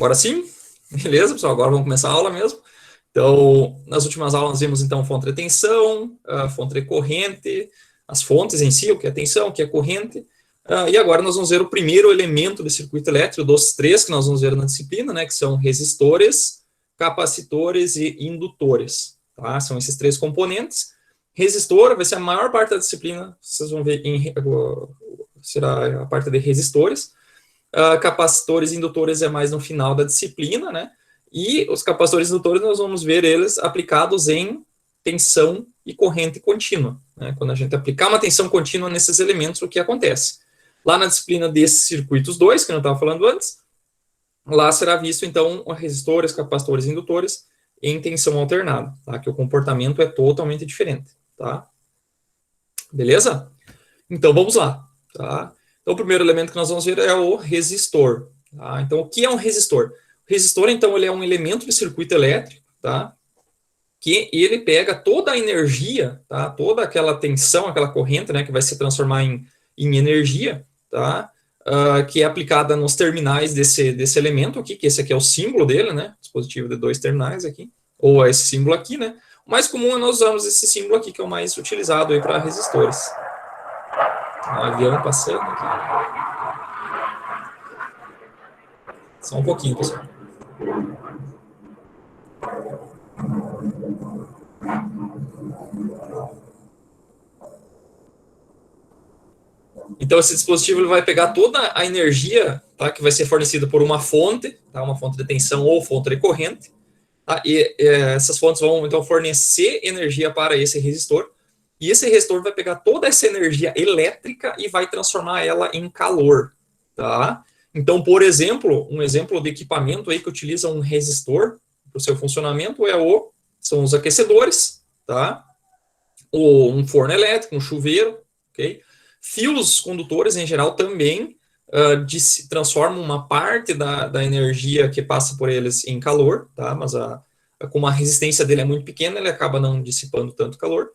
Agora sim? Beleza, pessoal? Agora vamos começar a aula mesmo. Então, nas últimas aulas nós vimos, então, fonte de tensão, fonte de corrente, as fontes em si, o que é tensão, o que é corrente. E agora nós vamos ver o primeiro elemento do circuito elétrico, dos três que nós vamos ver na disciplina, né, que são resistores, capacitores e indutores. Tá? São esses três componentes. Resistor vai ser a maior parte da disciplina, vocês vão ver, será a parte de resistores. Capacitores e indutores é mais no final da disciplina, né? E os capacitores e indutores nós vamos ver eles aplicados em tensão e corrente contínua, né? Quando a gente aplicar uma tensão contínua nesses elementos, o que acontece? Lá na disciplina desses circuitos 2, que eu estava falando antes, lá será visto, então, resistores, capacitores e indutores em tensão alternada, tá? Que o comportamento é totalmente diferente, tá? Beleza? Então, vamos lá, tá? Então, o primeiro elemento que nós vamos ver é o resistor. Tá? Então, o que é um resistor? O resistor, então, ele é um elemento de circuito elétrico, tá? Que ele pega toda a energia, tá? Toda aquela tensão, aquela corrente, né? Que vai se transformar em energia, tá? Que é aplicada nos terminais desse elemento aqui, que esse aqui é o símbolo dele, né? Dispositivo de dois terminais aqui, ou esse símbolo aqui, né? O mais comum é nós usarmos esse símbolo aqui, que é o mais utilizado aí para resistores. Um avião passando aqui. Só um pouquinho, pessoal. Então, esse dispositivo ele vai pegar toda a energia, tá, que vai ser fornecida por uma fonte, tá, uma fonte de tensão ou fonte de corrente, tá, e essas fontes vão, então, fornecer energia para esse resistor, e esse resistor vai pegar toda essa energia elétrica e vai transformar ela em calor, tá? Então, por exemplo, um exemplo de equipamento aí que utiliza um resistor para o seu funcionamento são os aquecedores, tá? Ou um forno elétrico, um chuveiro, ok? Fios condutores, em geral, também transformam uma parte da energia que passa por eles em calor, tá? Mas como a resistência dele é muito pequena, ele acaba não dissipando tanto calor.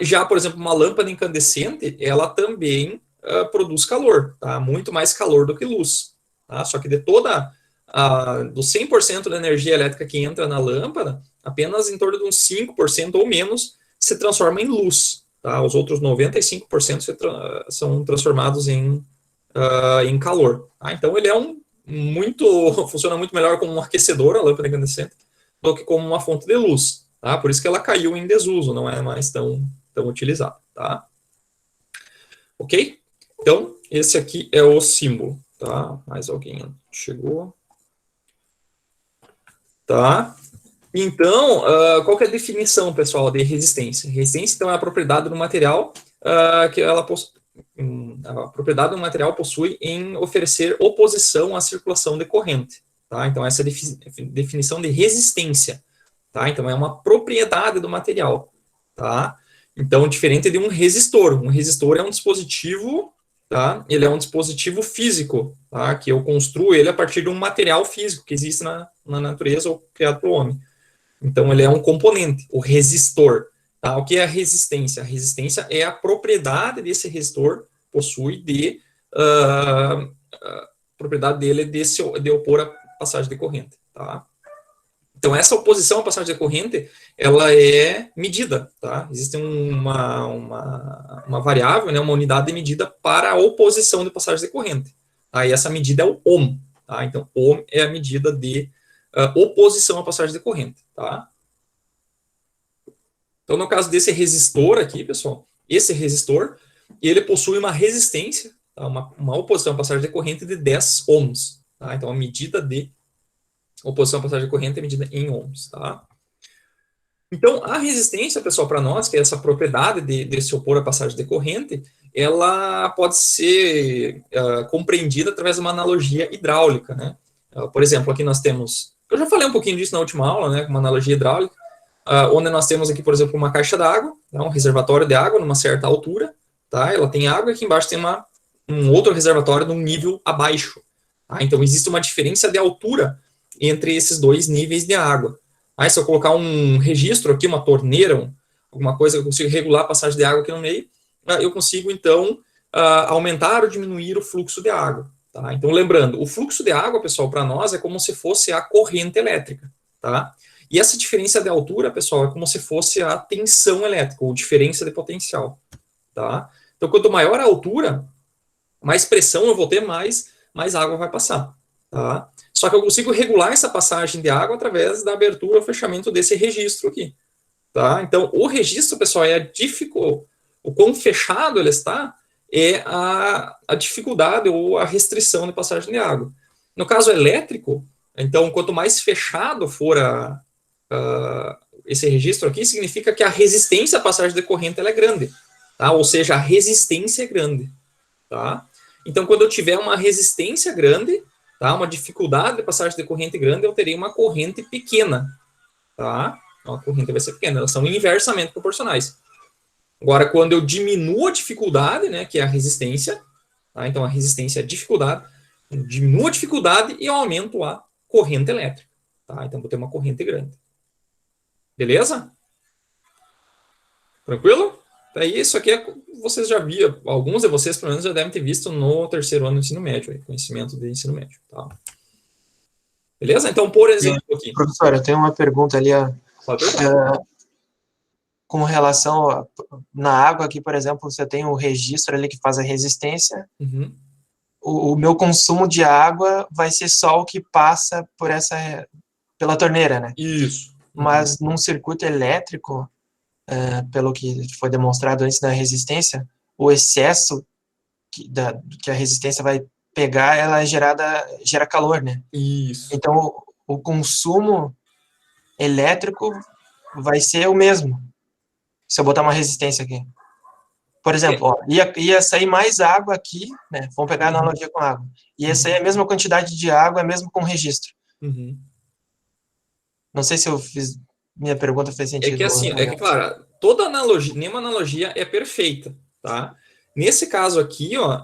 Já, por exemplo, uma lâmpada incandescente, ela também produz calor, tá? Muito mais calor do que luz, tá? Só que dos 100% da energia elétrica que entra na lâmpada, apenas em torno de uns 5% ou menos se transforma em luz, tá? Os outros 95% são transformados em calor, tá? Então ele funciona muito melhor como um aquecedor, a lâmpada incandescente, do que como uma fonte de luz, tá? Por isso que ela caiu em desuso, não é mais tão utilizada, tá? Ok? Então, esse aqui é o símbolo, tá? Mais alguém chegou. Tá? Então, qual que é a definição, pessoal, de resistência? Resistência, então, é a propriedade do material que a propriedade do material possui em oferecer oposição à circulação de corrente, tá? Então, essa é a definição de resistência, tá? Então, é uma propriedade do material, tá? Então, diferente de um resistor é um dispositivo, tá? Ele é um dispositivo físico, tá? Que eu construo ele a partir de um material físico que existe na natureza ou criado pelo homem. Então, ele é um componente, o resistor. Tá? O que é a resistência? A resistência é a propriedade desse resistor, possui propriedade dele de opor a passagem de corrente. Tá? Então, essa oposição à passagem de corrente, ela é medida. Tá? Existe uma variável, né, uma unidade de medida para a oposição de passagem de corrente. Tá? E essa medida é o ohm. Tá? Então, ohm é a medida de oposição à passagem de corrente, tá? Então, no caso desse resistor aqui, pessoal, esse resistor, ele possui uma resistência, tá? uma oposição à passagem de corrente de 10 ohms, tá? Então, a medida de oposição à passagem de corrente é medida em ohms, tá? Então, a resistência, pessoal, para nós, que é essa propriedade de se opor à passagem de corrente, ela pode ser compreendida através de uma analogia hidráulica, né? Por exemplo, aqui nós temos... Eu já falei um pouquinho disso na última aula, né, com uma analogia hidráulica, onde nós temos aqui, por exemplo, uma caixa d'água, né, um reservatório de água numa certa altura, tá? Ela tem água e aqui embaixo tem um outro reservatório num nível abaixo. Tá? Então, existe uma diferença de altura entre esses dois níveis de água. Aí, se eu colocar um registro aqui, uma torneira, alguma coisa que eu consigo regular a passagem de água aqui no meio, eu consigo, então, aumentar ou diminuir o fluxo de água. Tá? Então, lembrando, o fluxo de água, pessoal, para nós é como se fosse a corrente elétrica. Tá? E essa diferença de altura, pessoal, é como se fosse a tensão elétrica, ou diferença de potencial. Tá? Então, quanto maior a altura, mais pressão eu vou ter, mais água vai passar. Tá? Só que eu consigo regular essa passagem de água através da abertura ou fechamento desse registro aqui. Tá? Então, o registro, pessoal, o quão fechado ele está é a dificuldade ou a restrição de passagem de água. No caso elétrico, então, quanto mais fechado for esse registro aqui, significa que a resistência à passagem de corrente ela é grande. Tá? Ou seja, a resistência é grande. Tá? Então, quando eu tiver uma resistência grande, tá? Uma dificuldade de passagem de corrente grande, eu terei uma corrente pequena. Tá? Então, a corrente vai ser pequena, elas são inversamente proporcionais. Agora, quando eu diminuo a dificuldade, né, que é a resistência, tá? Então a resistência é a dificuldade, eu diminuo a dificuldade e eu aumento a corrente elétrica. Tá? Então vou ter uma corrente grande. Beleza? Tranquilo? Daí isso aqui vocês já viram, alguns de vocês pelo menos já devem ter visto no terceiro ano do ensino médio, conhecimento de ensino médio. Tá? Beleza? Então, por exemplo aqui. Professor, eu tenho uma pergunta ali, com relação na água aqui, por exemplo, você tem o registro ali que faz a resistência. Uhum. O meu consumo de água vai ser só o que passa pela torneira, né? Isso. Uhum. Mas num circuito elétrico, pelo que foi demonstrado antes da resistência, o excesso que a resistência vai pegar, ela gera calor, né? Isso. Então, o consumo elétrico vai ser o mesmo. Se eu botar uma resistência aqui. Por exemplo, ó, ia sair mais água aqui, né? Vamos pegar a analogia com água. Ia sair a mesma quantidade de água, mesmo com registro. Uhum. Não sei se minha pergunta fez sentido. É que assim, claro, toda analogia, nenhuma analogia é perfeita, tá? Nesse caso aqui, ó,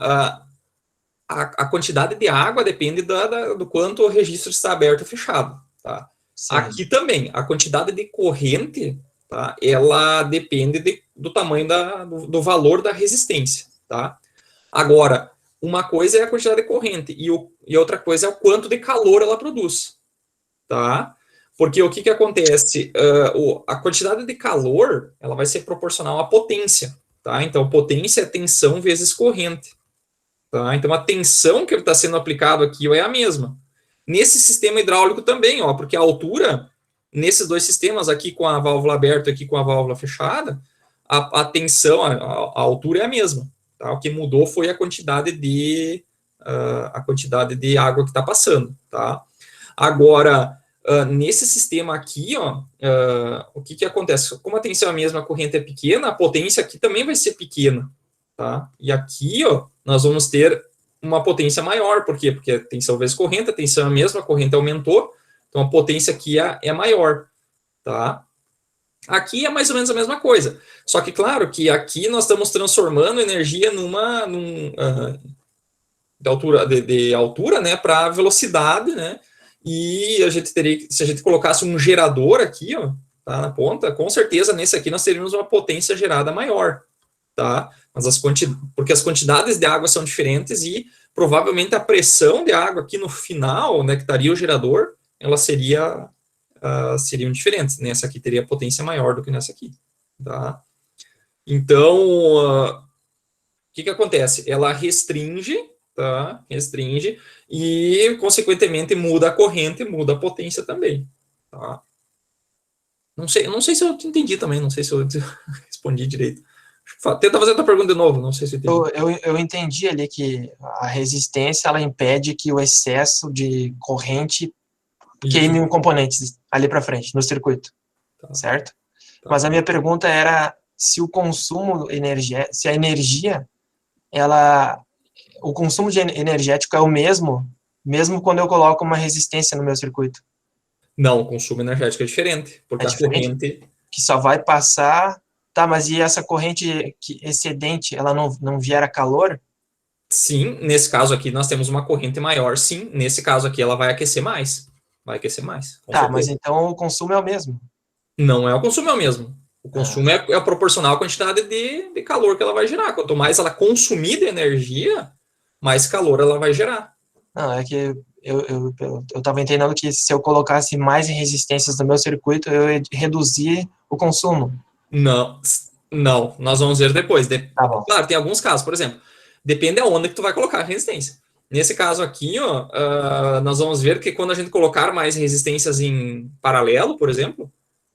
a quantidade de água depende do quanto o registro está aberto ou fechado, tá? Sim. Aqui também, a quantidade de corrente, tá? Ela depende do tamanho do valor da resistência, tá? Agora, uma coisa é a quantidade de corrente e outra coisa é o quanto de calor ela produz, tá? Porque o que acontece? A quantidade de calor ela vai ser proporcional à potência, tá? Então, potência é tensão vezes corrente, tá? Então, a tensão que está sendo aplicado aqui é a mesma. Nesse sistema hidráulico também, ó, porque a altura, nesses dois sistemas, aqui com a válvula aberta e aqui com a válvula fechada, a tensão, a altura é a mesma. Tá? O que mudou foi a quantidade de água que está passando. Tá? Agora, nesse sistema aqui, ó, o que acontece? Como a tensão é a mesma, a corrente é pequena, a potência aqui também vai ser pequena. Tá? E aqui, ó, nós vamos ter uma potência maior. Por quê? Porque a tensão vezes corrente, a tensão é a mesma, a corrente aumentou, então a potência aqui é maior. Tá? Aqui é mais ou menos a mesma coisa. Só que, claro, que aqui nós estamos transformando energia de altura, né, para velocidade, né? E a gente teria, se a gente colocasse um gerador aqui, ó, tá, na ponta, com certeza nesse aqui nós teríamos uma potência gerada maior, tá? Mas porque as quantidades de água são diferentes e provavelmente a pressão de água aqui no final, né, que estaria o gerador, ela seriam diferentes. Nessa aqui teria potência maior do que nessa aqui, tá? Então, o que acontece? Ela restringe, tá? Restringe e, consequentemente, muda a corrente, muda a potência também, tá? Não sei se eu entendi também, não sei se eu respondi direito. Tenta fazer a tua pergunta de novo, não sei se eu entendi. Eu entendi ali que a resistência, ela impede que o excesso de corrente queime componentes ali para frente, no circuito, tá. Certo? Tá. Mas a minha pergunta era se o consumo se a energia, o consumo energético é o mesmo quando eu coloco uma resistência no meu circuito. Não, o consumo energético é diferente, porque a corrente... Que só vai passar... Tá, mas e essa corrente excedente, ela não gera calor? Sim, nesse caso aqui nós temos uma corrente maior, sim. Nesse caso aqui ela vai aquecer mais. Vai aquecer mais. Tá, mas então o consumo é o mesmo? Não é o consumo, é o mesmo. O consumo é proporcional à quantidade de calor que ela vai gerar. Quanto mais ela consumir de energia, mais calor ela vai gerar. Não, é que eu estava entendendo que se eu colocasse mais resistências no meu circuito, eu ia reduzir o consumo. Não, não, nós vamos ver depois. Tá bom. Claro, tem alguns casos, por exemplo, depende aonde que tu vai colocar a resistência. Nesse caso aqui, ó, nós vamos ver que quando a gente colocar mais resistências em paralelo, por exemplo,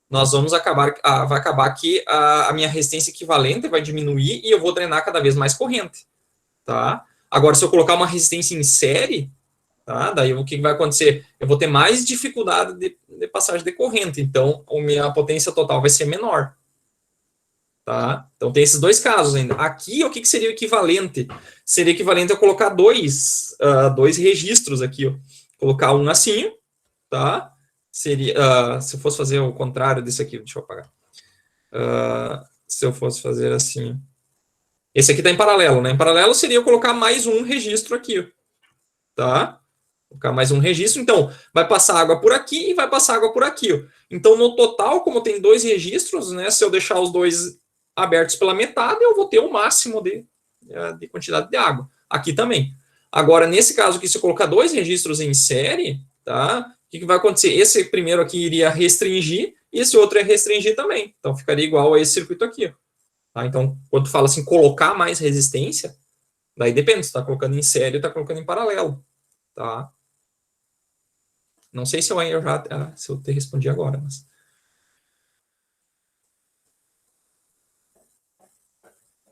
nós vamos acabar, vai acabar que a minha resistência equivalente vai diminuir e eu vou drenar cada vez mais corrente, tá? Agora, se eu colocar uma resistência em série, tá? Daí o que vai acontecer? Eu vou ter mais dificuldade de passagem de corrente, então a minha potência total vai ser menor. Tá? Então tem esses dois casos ainda. Aqui, o que seria o equivalente? Seria equivalente a colocar dois registros aqui. Ó. Colocar um assim, tá? Seria, se eu fosse fazer o contrário desse aqui, deixa eu apagar. Se eu fosse fazer assim. Esse aqui está em paralelo, né? Em paralelo seria eu colocar mais um registro aqui, ó, tá? Colocar mais um registro. Então, vai passar água por aqui e vai passar água por aqui, ó. Então, no total, como tem dois registros, né? Se eu deixar os dois abertos pela metade, eu vou ter o máximo de quantidade de água. Aqui também. Agora, nesse caso aqui, se eu colocar dois registros em série, tá? O que vai acontecer? Esse primeiro aqui iria restringir e esse outro ia restringir também. Então, ficaria igual a esse circuito aqui. Tá? Então, quando tu fala assim, colocar mais resistência, daí depende, se tu está colocando em série ou está colocando em paralelo. Tá? Não sei se se eu te respondi agora, mas...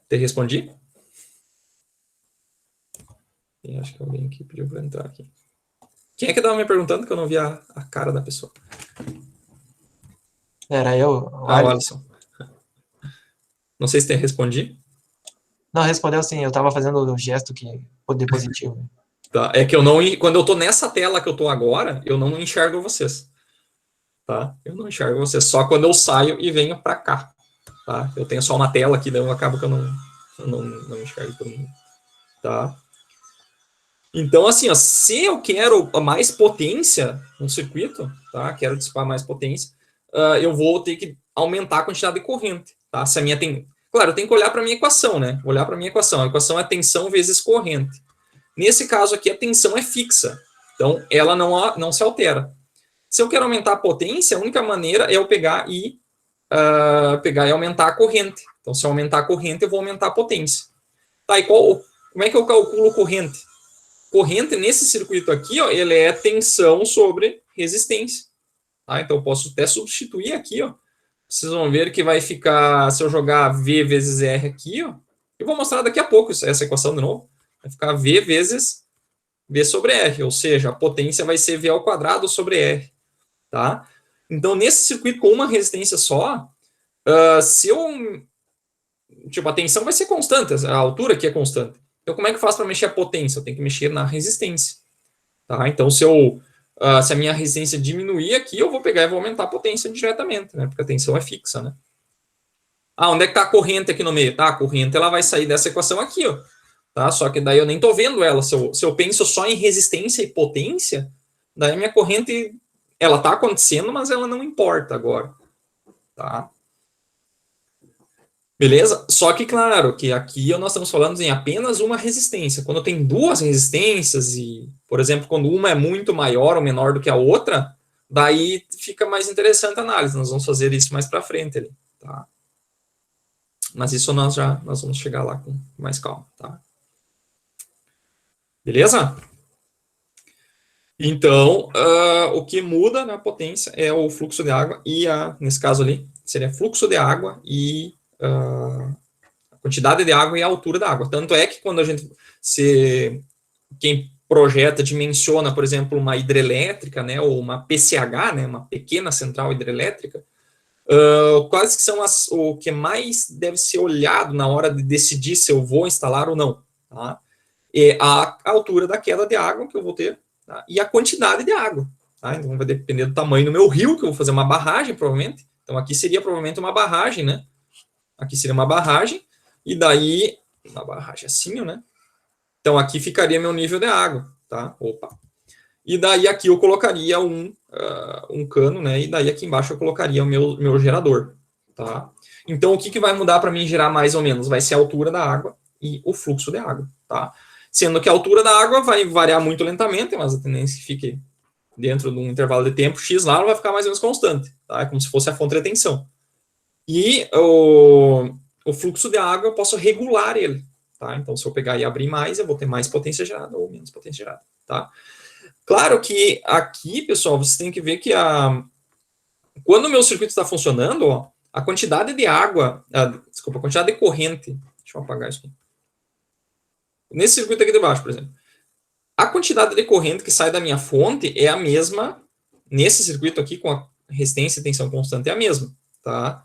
Te respondi? Acho que alguém aqui pediu para entrar aqui. Quem é que estava me perguntando que eu não vi a cara da pessoa? Era eu, o Alisson. Não sei se tem respondi. Não, respondeu sim. Eu estava fazendo o gesto que poder positivo. Tá, é que eu não... Quando eu estou nessa tela que eu estou agora, eu não enxergo vocês. Tá? Eu não enxergo vocês. Só quando eu saio e venho para cá. Tá? Eu tenho só uma tela aqui, daí eu acabo que eu não enxergo todo mundo. Tá? Então, assim, ó, se eu quero mais potência no circuito, tá? Quero dissipar mais potência, eu vou ter que aumentar a quantidade de corrente, tá? Se a minha tem... Claro, eu tenho que olhar para a minha equação, né? Olhar para a minha equação. A equação é tensão vezes corrente. Nesse caso aqui, a tensão é fixa. Então, ela não se altera. Se eu quero aumentar a potência, a única maneira é eu pegar e aumentar a corrente. Então, se eu aumentar a corrente, eu vou aumentar a potência. Tá, e como é que eu calculo corrente? Corrente nesse circuito aqui, ó, ele é tensão sobre resistência. Tá? Então, eu posso até substituir aqui, ó. Vocês vão ver que vai ficar, se eu jogar V vezes R aqui, ó, eu vou mostrar daqui a pouco essa equação de novo. Vai ficar V vezes V sobre R, ou seja, a potência vai ser V ao quadrado sobre R. Tá? Então, nesse circuito com uma resistência só, a tensão vai ser constante, a altura aqui é constante. Então, como é que eu faço para mexer a potência? Eu tenho que mexer na resistência. Tá? Então, se a minha resistência diminuir aqui, eu vou pegar e vou aumentar a potência diretamente, né? Porque a tensão é fixa, né? Onde é que está a corrente aqui no meio? Tá, a corrente ela vai sair dessa equação aqui, ó. Tá? Só que daí eu nem estou vendo ela. Se eu penso só em resistência e potência, daí a minha corrente ela está acontecendo, mas ela não importa agora. Tá? Beleza? Só que, claro, que aqui nós estamos falando em apenas uma resistência. Quando tem duas resistências e, por exemplo, quando uma é muito maior ou menor do que a outra, daí fica mais interessante a análise. Nós vamos fazer isso mais para frente ali, tá? Mas isso nós vamos chegar lá com mais calma, tá? Beleza? Então, o que muda na potência é o fluxo de água e, nesse caso ali, seria fluxo de água e a quantidade de água e a altura da água. Tanto é que quando quem projeta dimensiona, por exemplo, uma hidrelétrica, né, ou uma PCH, né, uma pequena central hidrelétrica, quais que são o que mais deve ser olhado na hora de decidir se eu vou instalar ou não, tá? É a altura da queda de água que eu vou ter, tá? E a quantidade de água, tá? Então vai depender do tamanho do meu rio, que eu vou fazer uma barragem, provavelmente. Então aqui seria provavelmente uma barragem, né? Aqui seria uma barragem, e daí, uma barragem assim, né? Então aqui ficaria meu nível de água, tá? Opa! E daí aqui eu colocaria um cano, né? E daí aqui embaixo eu colocaria o meu gerador, tá? Então o que vai mudar para mim gerar mais ou menos? Vai ser a altura da água e o fluxo de água, tá? Sendo que a altura da água vai variar muito lentamente, mas a tendência é que fique dentro de um intervalo de tempo X lá, ela vai ficar mais ou menos constante, tá? É como se fosse a fonte de retenção. E o fluxo de água eu posso regular ele, tá? Então, se eu pegar e abrir mais, eu vou ter mais potência gerada ou menos potência gerada, tá? Claro que aqui, pessoal, você tem que ver que quando o meu circuito está funcionando, ó, a quantidade de água, desculpa, a quantidade de corrente, deixa eu apagar isso aqui. Nesse circuito aqui de baixo, por exemplo, a quantidade de corrente que sai da minha fonte é a mesma, nesse circuito aqui, com a resistência e tensão constante, é a mesma, tá?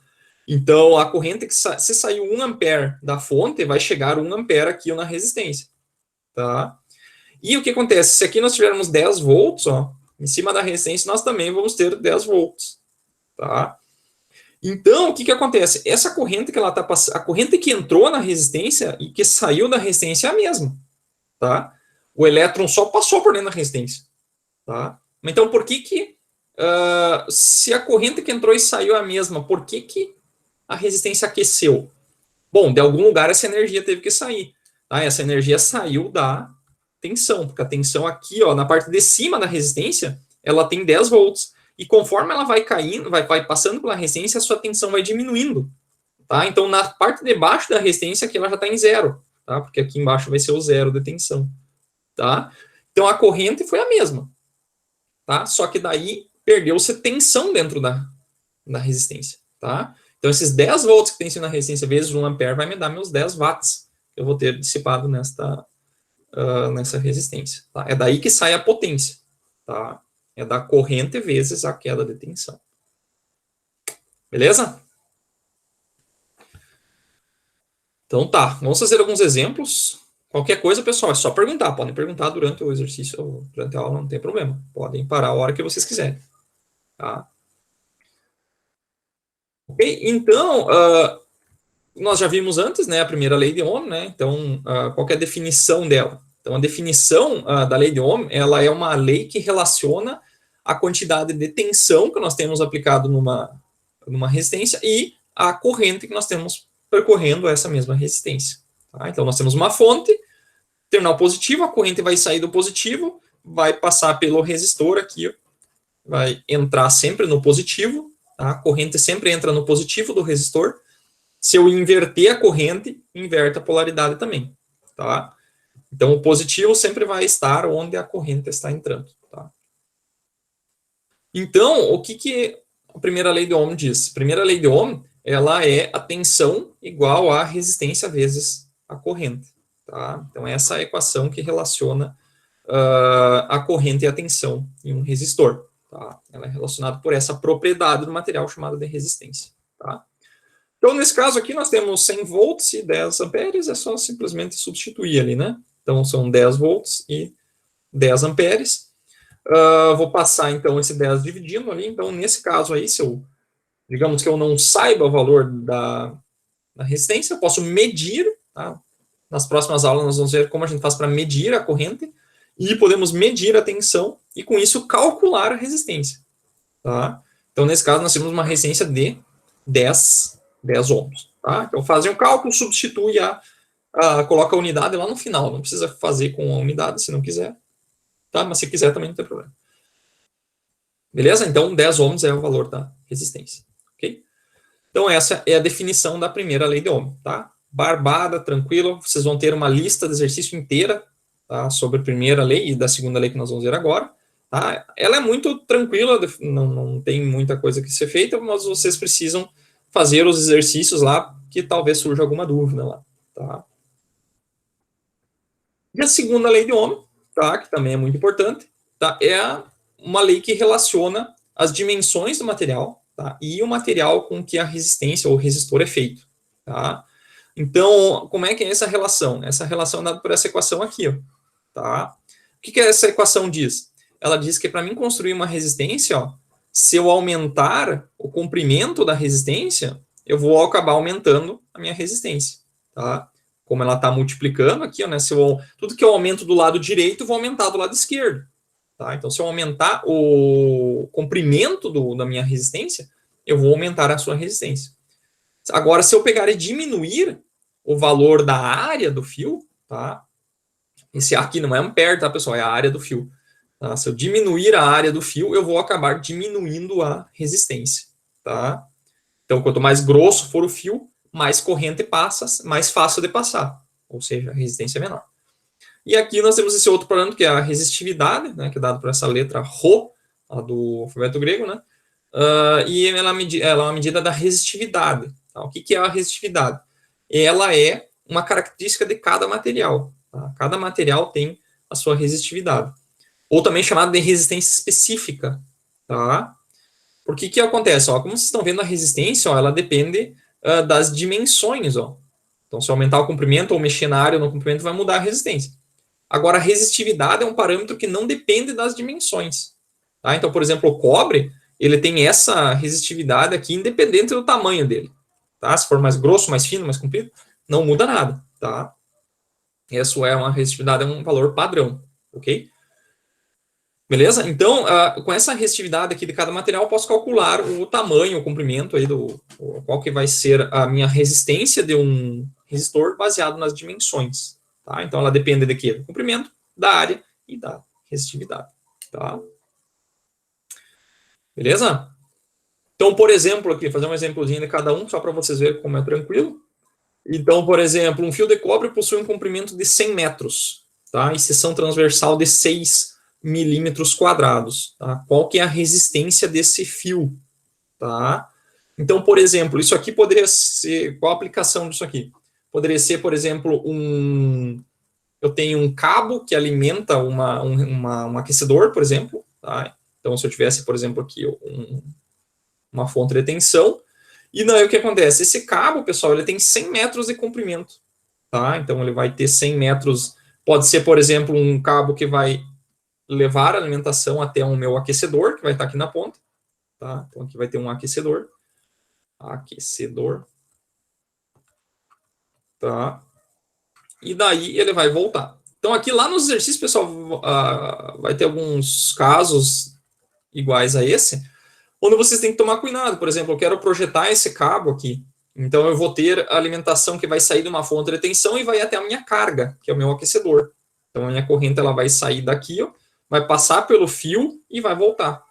Então, a corrente que se saiu 1 ampere da fonte, vai chegar 1 ampere aqui na resistência, tá? E o que acontece? Se aqui nós tivermos 10 volts, ó, em cima da resistência, nós também vamos ter 10 volts, tá? Então, o que acontece? Essa corrente que ela tá passando, a corrente que entrou na resistência e que saiu da resistência é a mesma, tá? O elétron só passou por dentro da resistência, tá? Então, por que se a corrente que entrou e saiu é a mesma, por que a resistência aqueceu? Bom, de algum lugar essa energia teve que sair, tá? Essa energia saiu da tensão, porque a tensão aqui, ó, na parte de cima da resistência, ela tem 10 volts. E conforme ela vai caindo, vai passando pela resistência, a sua tensão vai diminuindo, tá? Então, na parte de baixo da resistência, aqui ela já está em zero, tá? Porque aqui embaixo vai ser o zero de tensão, tá? Então, a corrente foi a mesma, tá? Só que daí perdeu-se tensão dentro da resistência, tá? Então, esses 10 volts que tem na resistência vezes 1 ampere vai me dar meus 10 watts que eu vou ter dissipado nessa resistência, tá? É daí que sai a potência, tá? É da corrente vezes a queda de tensão. Beleza? Então tá, vamos fazer alguns exemplos. Qualquer coisa, pessoal, é só perguntar. Podem perguntar durante o exercício ou durante a aula, não tem problema. Podem parar a hora que vocês quiserem. Tá? Ok? Então, nós já vimos antes, né, a primeira lei de Ohm, né? Então, qual que é a definição dela? Então, a definição da lei de Ohm, ela é uma lei que relaciona a quantidade de tensão que nós temos aplicado numa resistência e a corrente que nós temos percorrendo essa mesma resistência. Tá? Então, nós temos uma fonte, terminal positivo, a corrente vai sair do positivo, vai passar pelo resistor aqui, ó, vai entrar sempre no positivo, tá? A corrente sempre entra no positivo do resistor. Se eu inverter a corrente, inverte a polaridade também, tá? Então, o positivo sempre vai estar onde a corrente está entrando, tá? Então, o que a primeira lei de Ohm diz? A primeira lei de Ohm, ela é a tensão igual a resistência vezes a corrente, tá? Então, essa é a equação que relaciona a corrente e a tensão em um resistor, tá? Ela é relacionada por essa propriedade do material chamada de resistência, tá? Então, nesse caso aqui, nós temos 100 volts e 10 amperes, é só simplesmente substituir ali, né? Então, são 10 volts e 10 amperes. Vou passar, então, esse 10 dividindo ali. Então, nesse caso aí, digamos que eu não saiba o valor da resistência, eu posso medir, tá? Nas próximas aulas nós vamos ver como a gente faz para medir a corrente e podemos medir a tensão e, com isso, calcular a resistência, tá? Então, nesse caso, nós temos uma resistência de 10 ohms, tá? Então, fazem um cálculo, substitui coloca a unidade lá no final, não precisa fazer com a unidade se não quiser, tá? Mas se quiser também não tem problema. Beleza? Então, 10 ohms é o valor da resistência, ok? Então, essa é a definição da primeira lei de Ohm, tá? Barbada, tranquilo, vocês vão ter uma lista de exercício inteira, tá? Sobre a primeira lei e da segunda lei que nós vamos ver agora, tá? Ela é muito tranquila, não tem muita coisa que ser feita, mas vocês precisam fazer os exercícios lá, que talvez surja alguma dúvida lá, tá? E a segunda lei de Ohm, tá? Que também é muito importante, tá? É uma lei que relaciona as dimensões do material, tá? E o material com que a resistência ou resistor é feito, tá? Então, como é que é essa relação? Essa relação é dada por essa equação aqui, ó, tá? O que essa equação diz? Ela diz que para mim construir uma resistência, ó, se eu aumentar o comprimento da resistência, eu vou acabar aumentando a minha resistência, tá? Como ela está multiplicando aqui, ó, né? Tudo que eu aumento do lado direito, eu vou aumentar do lado esquerdo, tá? Então, se eu aumentar o comprimento da minha resistência, eu vou aumentar a sua resistência. Agora, se eu pegar e diminuir o valor da área do fio, tá? Esse A aqui não é ampere, tá, pessoal? É a área do fio. Tá? Se eu diminuir a área do fio, eu vou acabar diminuindo a resistência, tá? Então, quanto mais grosso for o fio, mais corrente passa, mais fácil de passar. Ou seja, a resistência é menor. E aqui nós temos esse outro parâmetro, que é a resistividade, né, que é dado por essa letra Rho, do alfabeto grego, né? E ela é uma medida da resistividade. Tá? O que é a resistividade? Ela é uma característica de cada material. Tá? Cada material tem a sua resistividade. Ou também chamada de resistência específica. Tá? Por que acontece? Ó, como vocês estão vendo, a resistência, ó, ela depende das dimensões. Ó. Então, se aumentar o comprimento ou mexer na área ou no comprimento, vai mudar a resistência. Agora, a resistividade é um parâmetro que não depende das dimensões. Tá? Então, por exemplo, o cobre, ele tem essa resistividade aqui independente do tamanho dele. Tá? Se for mais grosso, mais fino, mais comprido, não muda nada. Tá? Isso é uma resistividade, é um valor padrão. Ok? Beleza? Então, com essa resistividade aqui de cada material, eu posso calcular o tamanho, o comprimento aí qual que vai ser a minha resistência de um resistor baseado nas dimensões. Tá? Então, ela depende de quê? Do comprimento, da área e da resistividade. Tá? Beleza? Então, por exemplo, aqui, fazer um exemplozinho de cada um, só para vocês verem como é tranquilo. Então, por exemplo, um fio de cobre possui um comprimento de 100 metros, tá? E seção transversal de 6 milímetros quadrados. Tá? Qual que é a resistência desse fio? Tá? Então, por exemplo, isso aqui poderia ser... Qual a aplicação disso aqui? Poderia ser, por exemplo, eu tenho um cabo que alimenta um aquecedor, por exemplo. Tá? Então, se eu tivesse, por exemplo, aqui uma fonte de tensão, e daí o que acontece? Esse cabo, pessoal, ele tem 100 metros de comprimento. Tá? Então, ele vai ter 100 metros. Pode ser, por exemplo, um cabo que vai levar a alimentação até o meu aquecedor, que vai estar aqui na ponta. Tá? Então, aqui vai ter um aquecedor. Aquecedor. Tá? E daí ele vai voltar. Então, aqui lá nos exercícios, pessoal, vai ter alguns casos iguais a esse, onde vocês têm que tomar cuidado. Por exemplo, eu quero projetar esse cabo aqui. Então, eu vou ter a alimentação que vai sair de uma fonte de tensão e vai até a minha carga, que é o meu aquecedor. Então, a minha corrente ela vai sair daqui, ó, vai passar pelo fio e vai voltar.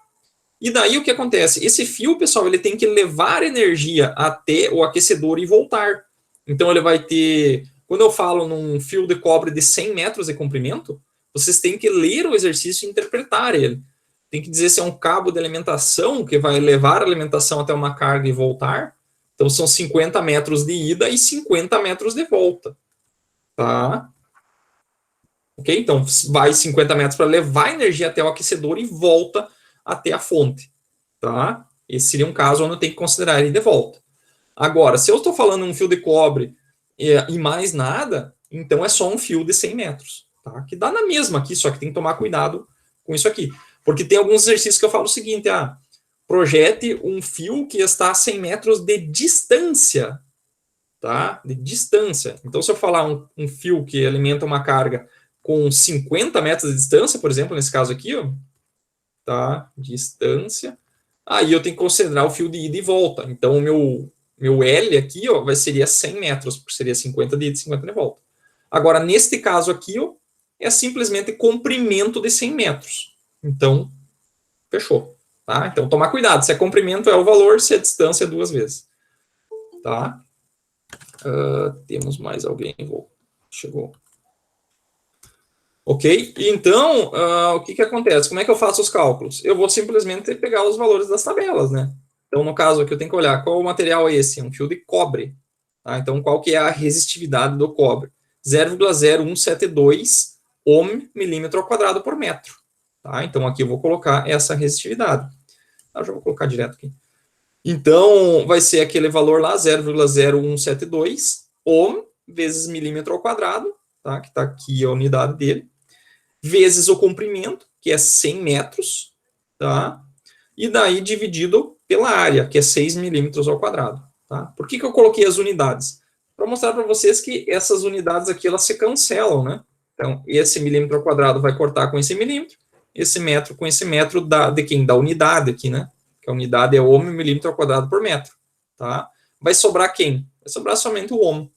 E daí o que acontece? Esse fio, pessoal, ele tem que levar energia até o aquecedor e voltar. Então, ele vai ter... Quando eu falo num fio de cobre de 100 metros de comprimento, vocês têm que ler o exercício e interpretar ele. Tem que dizer se é um cabo de alimentação que vai levar a alimentação até uma carga e voltar. Então, são 50 metros de ida e 50 metros de volta. Tá? Ok? Então, vai 50 metros para levar energia até o aquecedor e volta até a fonte. Tá? Esse seria um caso onde eu tenho que considerar ele de volta. Agora, se eu estou falando um fio de cobre e mais nada, então é só um fio de 100 metros. Tá? Que dá na mesma aqui, só que tem que tomar cuidado com isso aqui. Porque tem alguns exercícios que eu falo o seguinte, projete um fio que está a 100 metros de distância. Tá? De distância. Então, se eu falar um fio que alimenta uma carga com 50 metros de distância, por exemplo, nesse caso aqui, ó, tá? Distância. Aí eu tenho que considerar o fio de ida e volta. Então, o meu L aqui, ó, seria 100 metros, porque seria 50 de ida e 50 de volta. Agora, neste caso aqui, ó, é simplesmente comprimento de 100 metros. Então, fechou. Tá? Então, tomar cuidado. Se é comprimento, é o valor. Se é distância, é 2 vezes. Tá? Temos mais alguém? Chegou. Ok? Então, o que acontece? Como é que eu faço os cálculos? Eu vou simplesmente pegar os valores das tabelas, né? Então, no caso aqui, eu tenho que olhar qual material é esse? É um fio de cobre. Tá? Então, qual que é a resistividade do cobre? 0,0172 ohm milímetro ao quadrado por metro. Tá? Então, aqui eu vou colocar essa resistividade. Eu já vou colocar direto aqui. Então, vai ser aquele valor lá, 0,0172 ohm vezes milímetro ao quadrado, tá? Que está aqui a unidade dele, vezes o comprimento, que é 100 metros, tá? E daí dividido pela área, que é 6 milímetros ao quadrado. Tá? Por que eu coloquei as unidades? Para mostrar para vocês que essas unidades aqui, elas se cancelam, né? Então, esse milímetro ao quadrado vai cortar com esse milímetro, esse metro com esse metro de quem? Da unidade aqui, né? Que a unidade é ohm milímetro ao quadrado por metro. Tá? Vai sobrar quem? Vai sobrar somente o ohm.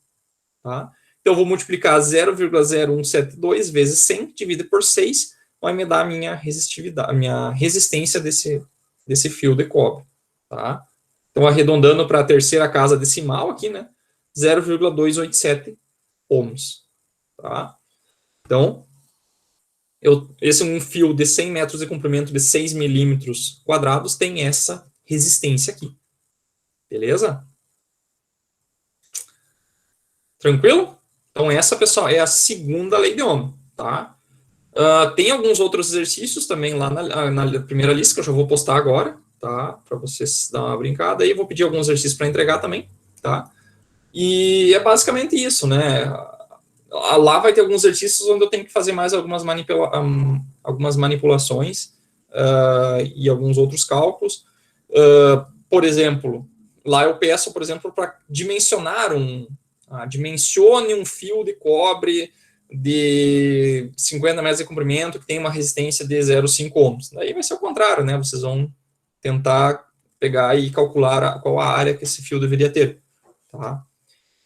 Tá? Então, eu vou multiplicar 0,0172 vezes 100, dividido por 6, vai me dar a minha resistividade, a minha resistência desse fio de cobre, tá? Então, arredondando para a terceira casa decimal aqui, né? 0,287 ohms, tá? Então, esse é um fio de 100 metros de comprimento de 6 milímetros quadrados, tem essa resistência aqui. Beleza? Tranquilo? Então, essa, pessoal, é a segunda lei de Ohm, tá? Tem alguns outros exercícios também lá na primeira lista, que eu já vou postar agora, tá? Para vocês dar uma brincada aí. Eu vou pedir alguns exercícios para entregar também, tá? E é basicamente isso, né? Lá vai ter alguns exercícios onde eu tenho que fazer mais algumas manipulações e alguns outros cálculos. Por exemplo, lá eu peço, por exemplo, para dimensionar dimensione um fio de cobre de 50 metros de comprimento que tem uma resistência de 0,5 ohms. Daí vai ser o contrário, né? Vocês vão tentar pegar e calcular qual a área que esse fio deveria ter, tá?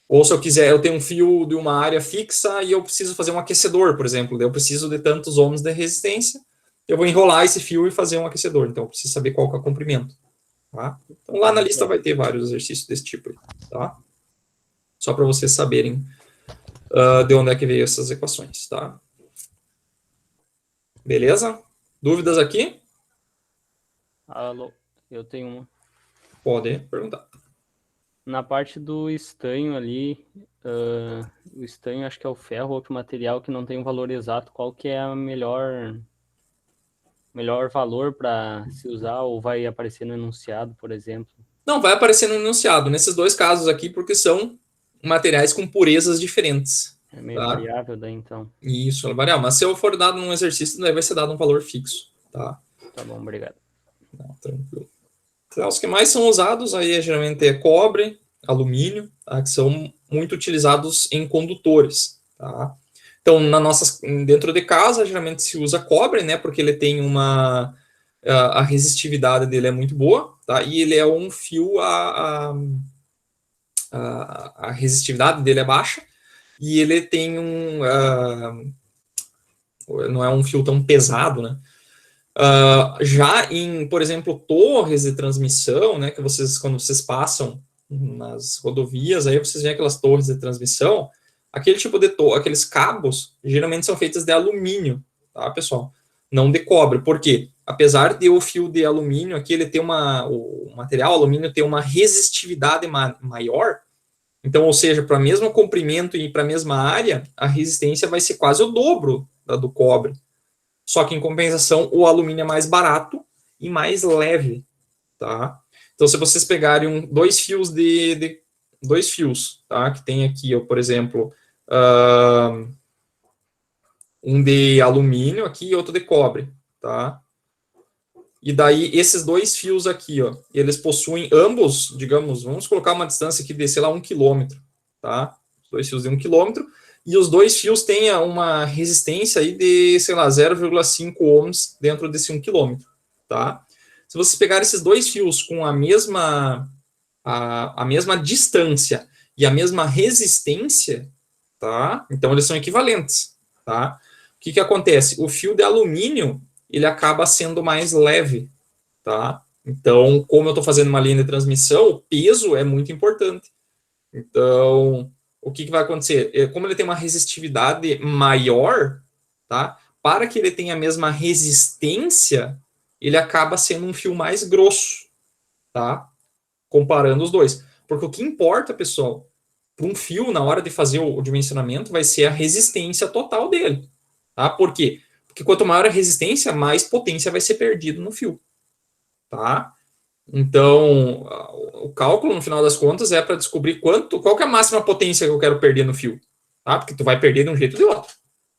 Ou se eu quiser, eu tenho um fio de uma área fixa e eu preciso fazer um aquecedor, por exemplo. Eu preciso de tantos ohms de resistência, eu vou enrolar esse fio e fazer um aquecedor. Então, eu preciso saber qual que é o comprimento. Tá? Então, lá na lista vai ter vários exercícios desse tipo. Tá? Só para vocês saberem de onde é que veio essas equações. Tá? Beleza? Dúvidas aqui? Alô, eu tenho uma. Pode perguntar. Na parte do estanho ali, o estanho acho que é o ferro, outro material que não tem um valor exato. Qual que é a melhor valor para se usar ou vai aparecer no enunciado, por exemplo? Não, vai aparecer no enunciado, nesses dois casos aqui, porque são materiais com purezas diferentes. É meio Tá? variável daí, então. Isso, é variável. Mas se eu for dado num exercício, daí vai ser dado um valor fixo. Tá, Tá bom, obrigado. Não, tranquilo. Então, os que mais são usados aí geralmente é cobre, alumínio, tá? Que são muito utilizados em condutores. Tá? Então, dentro de casa, geralmente se usa cobre, né? Porque ele tem a resistividade dele é muito boa, tá? E ele é um fio, a resistividade dele é baixa, e ele tem não é um fio tão pesado, né? Já em, por exemplo, torres de transmissão, né, que quando vocês passam nas rodovias, aí vocês veem aquelas torres de transmissão, aquele tipo de aqueles cabos, geralmente são feitos de alumínio, tá, pessoal? Não de cobre, por quê? Apesar de o fio de alumínio aqui, ele tem o material alumínio tem uma resistividade maior, então, ou seja, para o mesmo comprimento e para a mesma área, a resistência vai ser quase o dobro da do cobre. Só que, em compensação, o alumínio é mais barato e mais leve, tá? Então, se vocês pegarem dois fios dois fios, tá? Que tem aqui, ó, por exemplo, um de alumínio aqui e outro de cobre, tá? E daí, esses dois fios aqui, ó, eles possuem ambos, digamos, vamos colocar uma distância aqui de, sei lá, 1 quilômetro, tá? Dois fios de 1 quilômetro, e os dois fios têm uma resistência aí de, sei lá, 0,5 ohms dentro desse 1 quilômetro, tá? Se vocês pegarem esses dois fios com a mesma distância e a mesma resistência, tá? Então, eles são equivalentes, tá? O que acontece? O fio de alumínio, ele acaba sendo mais leve, tá? Então, como eu estou fazendo uma linha de transmissão, o peso é muito importante. Então, o que vai acontecer? Como ele tem uma resistividade maior, tá? Para que ele tenha a mesma resistência, ele acaba sendo um fio mais grosso, tá? Comparando os dois. Porque o que importa, pessoal, para um fio, na hora de fazer o dimensionamento, vai ser a resistência total dele, tá? Por quê? Porque quanto maior a resistência, mais potência vai ser perdido no fio, tá? Então, o cálculo, no final das contas, é para descobrir qual que é a máxima potência que eu quero perder no fio, tá? Porque tu vai perder de um jeito ou de outro,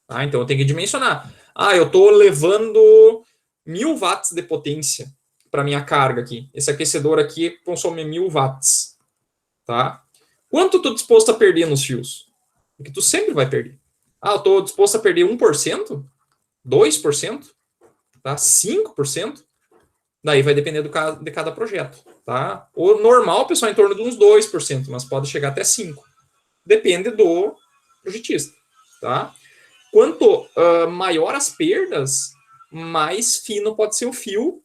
tá? Então, eu tenho que dimensionar. Eu estou levando 1000 watts de potência para minha carga aqui. Esse aquecedor aqui consome 1000 watts, tá? Quanto tu disposto a perder nos fios? Porque tu sempre vai perder. Eu estou disposto a perder 1%? 2%? Tá? 5%? Daí vai depender de cada projeto, tá? O normal, pessoal, é em torno de uns 2%, mas pode chegar até 5%. Depende projetista, tá? Quanto maior as perdas, mais fino pode ser o fio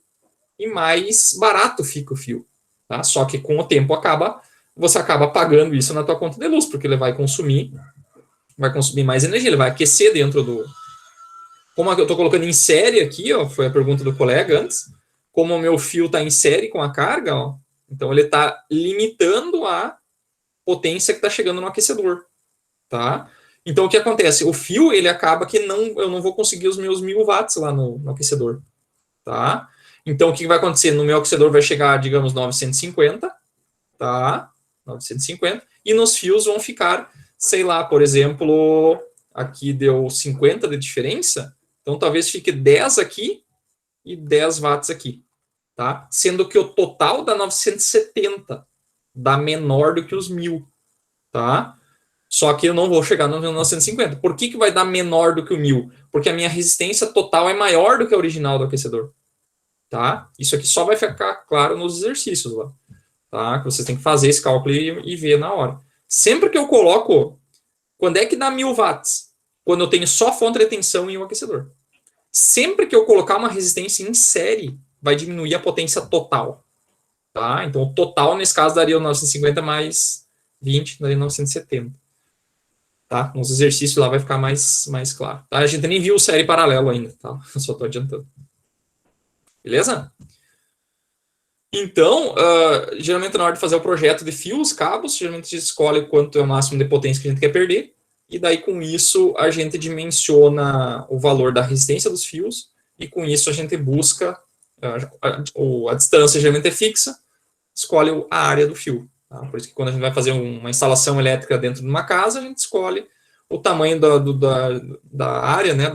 e mais barato fica o fio, tá? Só que com o tempo você acaba pagando isso na tua conta de luz, porque ele vai consumir mais energia, ele vai aquecer dentro do... Como eu estou colocando em série aqui, ó, foi a pergunta do colega antes, como o meu fio está em série com a carga, ó, então ele está limitando a potência que está chegando no aquecedor, tá? Então, o que acontece? O fio, ele acaba que eu não vou conseguir os meus 1000 watts lá no aquecedor, tá? Então, o que vai acontecer? No meu aquecedor vai chegar, digamos, 950, tá? 950, e nos fios vão ficar, sei lá, por exemplo, aqui deu 50 de diferença, então talvez fique 10 aqui e 10 watts aqui, tá? Sendo que o total dá 970, dá menor do que os 1000, tá? Só que eu não vou chegar no 950. Por que vai dar menor do que o 1000? Porque a minha resistência total é maior do que a original do aquecedor. Tá? Isso aqui só vai ficar claro nos exercícios lá. Tá? Que vocês têm que fazer esse cálculo e ver na hora. Sempre que eu coloco... Quando é que dá 1000 watts? Quando eu tenho só fonte de tensão e o aquecedor. Sempre que eu colocar uma resistência em série, vai diminuir a potência total. Tá? Então, o total, nesse caso, daria o 950 mais 20, daria 970. Tá? Nos exercícios lá vai ficar mais claro. Tá? A gente nem viu série paralelo ainda, tá? Eu só estou adiantando. Beleza? Então, geralmente na hora de fazer o projeto de fios, cabos, geralmente a gente escolhe quanto é o máximo de potência que a gente quer perder, e daí com isso a gente dimensiona o valor da resistência dos fios, e com isso a gente busca, a distância geralmente é fixa, escolhe a área do fio. Tá? Por isso que quando a gente vai fazer uma instalação elétrica dentro de uma casa, a gente escolhe o tamanho da área, né,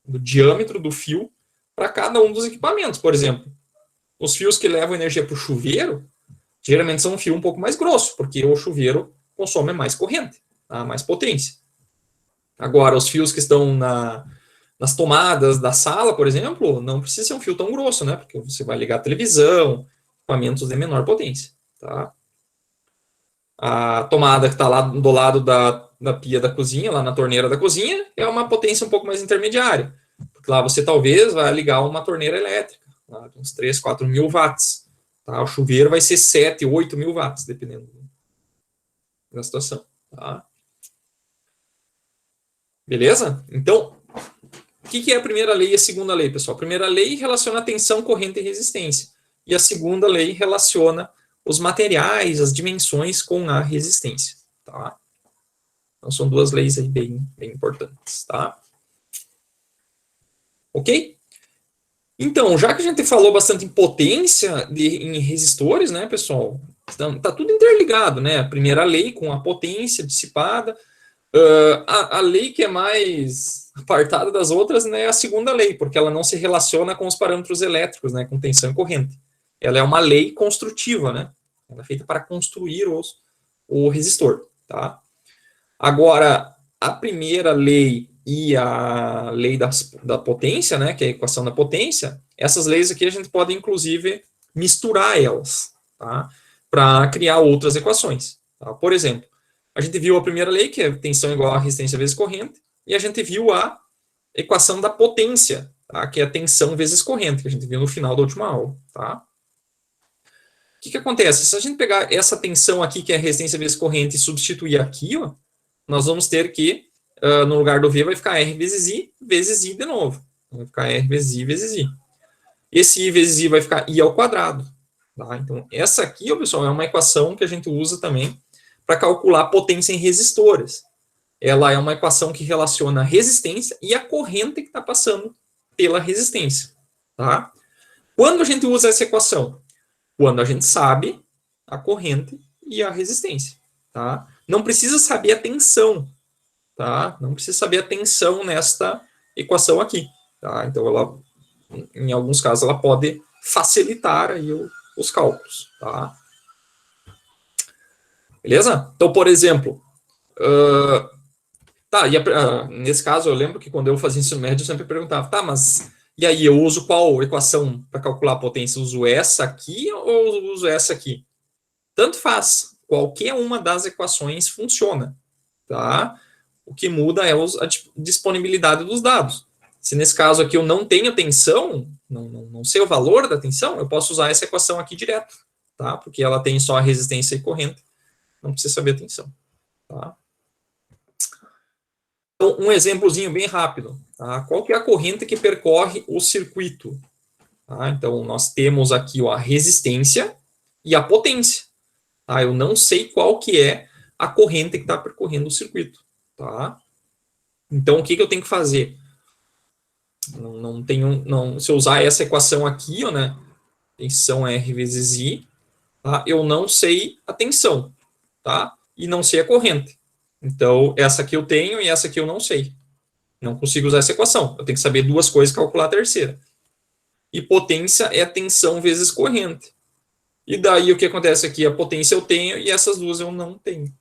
do diâmetro do fio para cada um dos equipamentos. Por exemplo, os fios que levam energia para o chuveiro, geralmente são um fio um pouco mais grosso, porque o chuveiro consome mais corrente, tá? Mais potência. Agora, os fios que estão nas tomadas da sala, por exemplo, não precisa ser um fio tão grosso, né? Porque você vai ligar a televisão, equipamentos de menor potência, tá? A tomada que está lá do lado da pia da cozinha, lá na torneira da cozinha, é uma potência um pouco mais intermediária. Porque lá você talvez vai ligar uma torneira elétrica, tá? Uns 3, 4 mil watts. Tá? O chuveiro vai ser 7, 8 mil watts, dependendo da situação. Tá? Beleza? Então, o que é a primeira lei e a segunda lei, pessoal? A primeira lei relaciona a tensão, corrente e resistência. E a segunda lei relaciona os materiais, as dimensões com a resistência. Tá? Então, são duas leis aí bem importantes. Tá? Ok? Então, já que a gente falou bastante em potência em resistores, né, pessoal? Então, tá tudo interligado, né? A primeira lei com a potência dissipada. A lei que é mais apartada das outras, né, é a segunda lei, porque ela não se relaciona com os parâmetros elétricos, né, com tensão e corrente. Ela é uma lei construtiva, né? Ela é feita para construir o resistor, tá? Agora, a primeira lei e a lei da potência, né, que é a equação da potência, essas leis aqui a gente pode, inclusive, misturar elas, tá? Para criar outras equações. Tá? Por exemplo, a gente viu a primeira lei, que é tensão igual a resistência vezes corrente, e a gente viu a equação da potência, tá? Que é a tensão vezes corrente, que a gente viu no final da última aula. Tá? O que acontece? Se a gente pegar essa tensão aqui, que é a resistência vezes corrente, e substituir aqui, ó, nós vamos ter que, no lugar do V, vai ficar R vezes I de novo. Vai ficar R vezes I vezes I. Esse I vezes I vai ficar I ao quadrado. Tá? Então, essa aqui, ó, pessoal, é uma equação que a gente usa também para calcular potência em resistores. Ela é uma equação que relaciona a resistência e a corrente que está passando pela resistência. Tá? Quando a gente usa essa equação? Quando a gente sabe a corrente e a resistência. Tá? Não precisa saber a tensão. Tá? Não precisa saber a tensão nesta equação aqui. Tá? Então, ela, em alguns casos, ela pode facilitar aí os cálculos. Tá? Beleza? Então, por exemplo, nesse caso, eu lembro que quando eu fazia ensino médio, eu sempre perguntava, tá, mas e aí, eu uso qual equação para calcular a potência? Uso essa aqui ou uso essa aqui? Tanto faz. Qualquer uma das equações funciona. Tá? O que muda é a disponibilidade dos dados. Se nesse caso aqui eu não tenho tensão, não sei o valor da tensão, eu posso usar essa equação aqui direto, tá? Porque ela tem só a resistência e corrente, não precisa saber a tensão, tá? Então, um exemplozinho bem rápido, tá? Qual que é a corrente que percorre o circuito? Tá? Então, nós temos aqui ó, a resistência e a potência. Tá? Eu não sei qual que é a corrente que está percorrendo o circuito. Tá? Então, o que eu tenho que fazer? Se eu usar essa equação aqui, ó, né? Tensão R vezes I, tá? Eu não sei a tensão, tá? E não sei a corrente. Então, essa aqui eu tenho e essa aqui eu não sei. Não consigo usar essa equação. Eu tenho que saber duas coisas e calcular a terceira. E potência é tensão vezes corrente. E daí o que acontece aqui? A potência eu tenho e essas duas eu não tenho.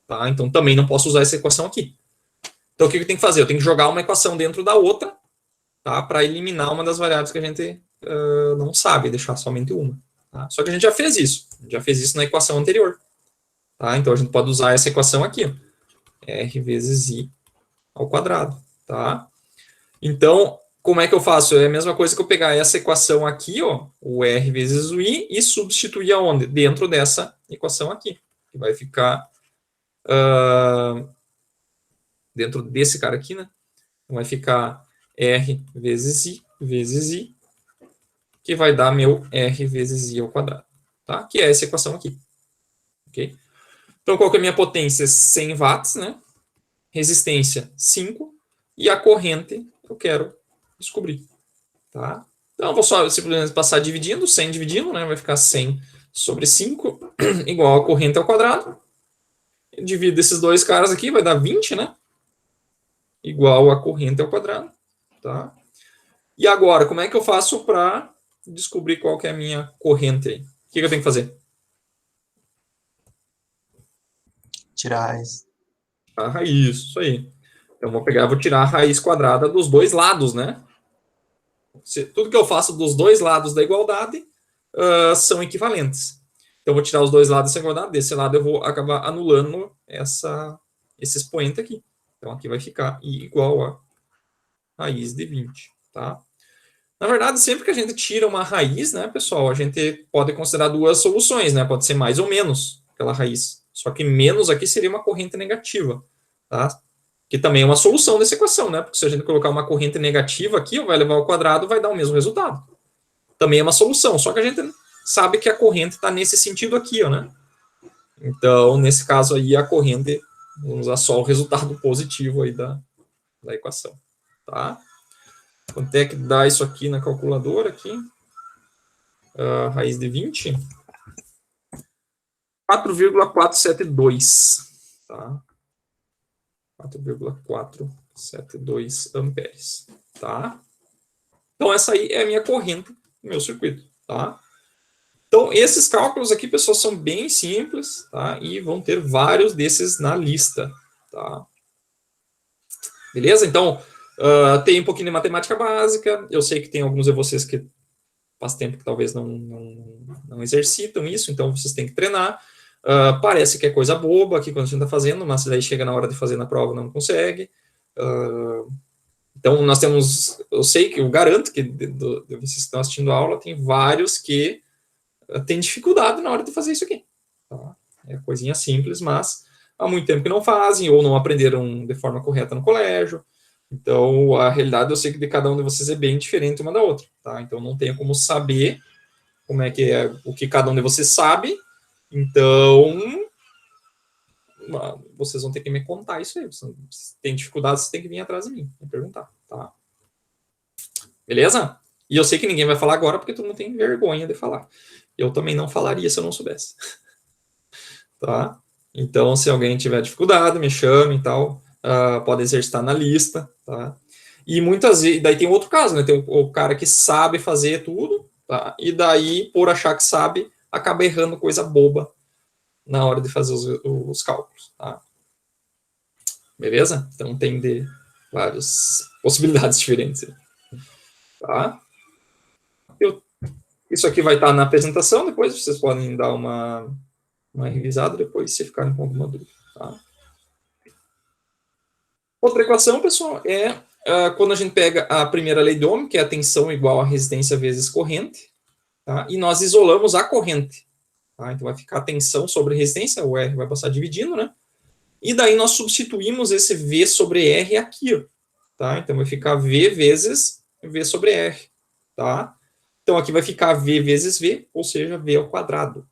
Tá? Então, também não posso usar essa equação aqui. Então, o que eu tenho que fazer? Eu tenho que jogar uma equação dentro da outra, tá? Para eliminar uma das variáveis que a gente não sabe, deixar somente uma. Tá? Só que a gente já fez isso. A gente já fez isso na equação anterior. Tá? Então, a gente pode usar essa equação aqui. Ó. R vezes I ao quadrado. Tá? Então, como é que eu faço? É a mesma coisa que eu pegar essa equação aqui, ó, o R vezes o I, e substituir aonde? Dentro dessa equação aqui. Que vai ficar dentro desse cara aqui, né? Vai ficar R vezes I, que vai dar meu R vezes I ao quadrado. Tá? Que é essa equação aqui. Ok? Então, qual que é a minha potência? 100 watts, né? Resistência, 5. E a corrente, eu quero descobrir. Tá? Então, eu vou só simplesmente passar dividindo, 100 dividindo, né? Vai ficar 100 sobre 5, igual a corrente ao quadrado. Eu divido esses dois caras aqui, vai dar 20, né? Igual a corrente ao quadrado. Tá? E agora, como é que eu faço para descobrir qual que é a minha corrente aí? O que eu tenho que fazer? Tirar a raiz. A raiz, isso aí. Então, vou tirar a raiz quadrada dos dois lados, né? Tudo que eu faço dos dois lados da igualdade são equivalentes. Então, eu vou tirar os dois lados dessa igualdade. Desse lado, eu vou acabar anulando esse expoente aqui. Então, aqui vai ficar I igual a raiz de 20. Tá? Na verdade, sempre que a gente tira uma raiz, né, pessoal, a gente pode considerar duas soluções, né? Pode ser mais ou menos aquela raiz. Só que menos aqui seria uma corrente negativa. Tá? Que também é uma solução dessa equação, né? Porque se a gente colocar uma corrente negativa aqui, vai levar ao quadrado, vai dar o mesmo resultado. Também é uma solução, só que a gente sabe que a corrente está nesse sentido aqui, ó, né? Então, nesse caso aí, a corrente, vamos usar só o resultado positivo aí da equação, tá? Quanto é que dá isso aqui na calculadora aqui? Raiz de 20? 4,472, tá? 4,472 amperes, tá? Então, essa aí é a minha corrente do meu circuito, tá? Então, esses cálculos aqui, pessoal, são bem simples, tá? E vão ter vários desses na lista, tá? Beleza? Então, tem um pouquinho de matemática básica. Eu sei que tem alguns de vocês que faz tempo que talvez não exercitam isso, então vocês têm que treinar. Parece que é coisa boba aqui quando a gente está fazendo, mas daí chega na hora de fazer na prova não consegue. Então, nós temos, eu sei que eu garanto que de vocês que estão assistindo a aula, tem vários que têm dificuldade na hora de fazer isso aqui. Tá? É coisinha simples, mas há muito tempo que não fazem, ou não aprenderam de forma correta no colégio. Então, a realidade eu sei que de cada um de vocês é bem diferente uma da outra. Tá? Então, não tenho como saber como é o que cada um de vocês sabe. Então, vocês vão ter que me contar isso aí. Se tem dificuldade, vocês têm que vir atrás de mim e perguntar, tá? Beleza? E eu sei que ninguém vai falar agora porque todo mundo tem vergonha de falar. Eu também não falaria se eu não soubesse. Tá? Então, se alguém tiver dificuldade, me chame e tal. Pode exercitar na lista, tá? E muitas vezes, daí tem outro caso, né? Tem o cara que sabe fazer tudo, tá? E daí, por achar que sabe, acaba errando coisa boba na hora de fazer os cálculos, tá? Beleza? Então, tem várias possibilidades diferentes. Tá? Isso aqui vai estar na apresentação, depois vocês podem dar uma revisada depois, se ficarem com alguma dúvida, tá? Outra equação, pessoal, é quando a gente pega a primeira lei de Ohm, que é a tensão igual a resistência vezes corrente, tá? E nós isolamos a corrente. Tá? Então vai ficar a tensão sobre resistência, o R vai passar dividindo, né? E daí nós substituímos esse V sobre R aqui, ó, tá? Então vai ficar V vezes V sobre R, tá? Então aqui vai ficar V vezes V, ou seja, V ao quadrado,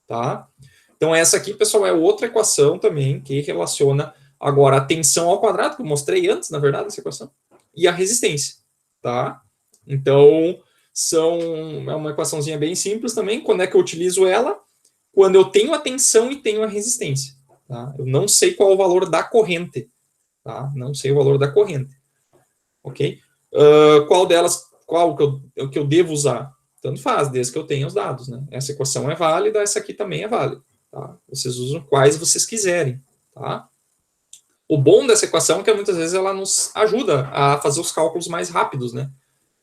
tá? Então essa aqui, pessoal, é outra equação também que relaciona agora a tensão ao quadrado, que eu mostrei antes, na verdade, essa equação, e a resistência, tá? Então é uma equaçãozinha bem simples também. Quando é que eu utilizo ela? Quando eu tenho a tensão e tenho a resistência. Tá? Eu não sei qual o valor da corrente. Tá? Não sei o valor da corrente. Ok? Qual delas, que eu devo usar? Tanto faz, desde que eu tenha os dados. Né? Essa equação é válida, essa aqui também é válida. Tá? Vocês usam quais vocês quiserem. Tá? O bom dessa equação é que muitas vezes ela nos ajuda a fazer os cálculos mais rápidos. Né?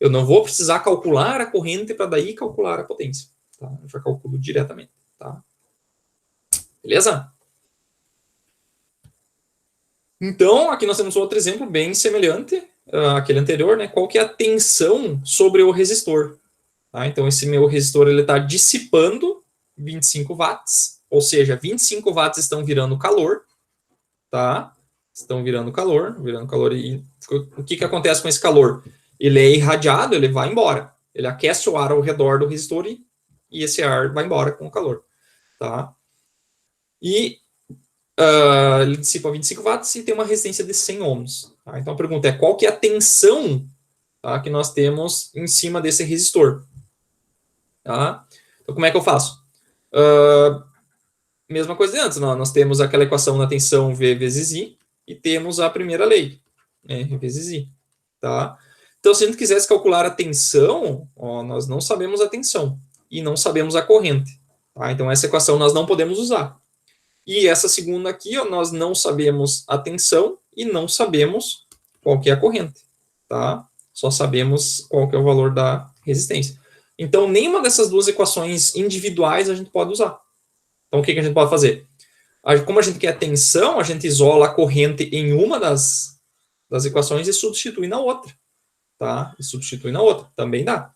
Eu não vou precisar calcular a corrente para daí calcular a potência. Tá? Eu já calculo diretamente. Tá? Beleza? Então, aqui nós temos outro exemplo bem semelhante àquele anterior, né? Qual que é a tensão sobre o resistor? Tá? Então, esse meu resistor está dissipando 25 watts, ou seja, 25 watts estão virando calor, tá? Estão virando calor, e o que acontece com esse calor? Ele é irradiado, ele vai embora. Ele aquece o ar ao redor do resistor e esse ar vai embora com o calor, tá? E ele dissipa 25 watts e tem uma resistência de 100 ohms. Tá? Então a pergunta é, qual que é a tensão, tá, que nós temos em cima desse resistor? Tá? Então como é que eu faço? Mesma coisa de antes, nós temos aquela equação da tensão V vezes I e temos a primeira lei, R vezes I. Tá? Então se a gente quisesse calcular a tensão, nós não sabemos a tensão e não sabemos a corrente. Tá? Então essa equação nós não podemos usar. E essa segunda aqui, nós não sabemos a tensão e não sabemos qual que é a corrente, tá? Só sabemos qual que é o valor da resistência. Então, nenhuma dessas duas equações individuais a gente pode usar. Então, o que a gente pode fazer? Como a gente quer tensão, a gente isola a corrente em uma das equações e substitui na outra, tá? Também dá,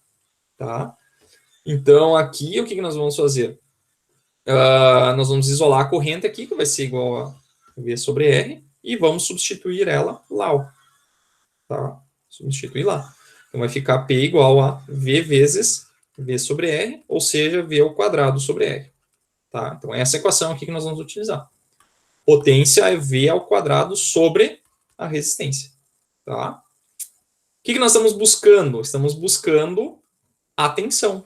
tá? Então, aqui, o que nós vamos fazer? Nós vamos isolar a corrente aqui, que vai ser igual a V sobre R, e vamos substituir ela lá. Ó, tá? Substituir lá. Então vai ficar P igual a V vezes V sobre R, ou seja, V ao quadrado sobre R. Tá? Então essa equação aqui que nós vamos utilizar. Potência é V ao quadrado sobre a resistência. Tá? O que nós estamos buscando? Estamos buscando a tensão.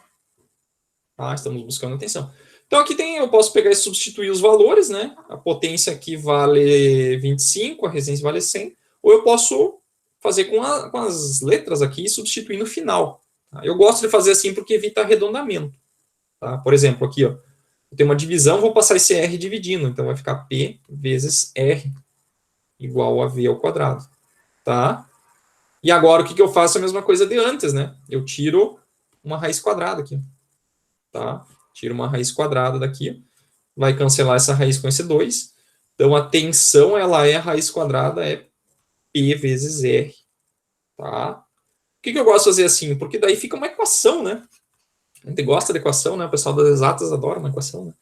Tá? Estamos buscando a tensão. Então, aqui eu posso pegar e substituir os valores, né? A potência aqui vale 25, a resistência vale 100. Ou eu posso fazer com as letras aqui e substituir no final. Tá? Eu gosto de fazer assim porque evita arredondamento. Tá? Por exemplo, aqui, ó, eu tenho uma divisão, vou passar esse R dividindo. Então, vai ficar P vezes R igual a V ao quadrado. Tá? E agora, o que eu faço? A mesma coisa de antes, né? Eu tiro uma raiz quadrada aqui. Tá? Tira uma raiz quadrada daqui, vai cancelar essa raiz com esse 2. Então, a tensão, ela é a raiz quadrada, é P vezes R. Tá? Por que eu gosto de fazer assim? Porque daí fica uma equação, né? A gente gosta de equação, né? O pessoal das exatas adora uma equação, né?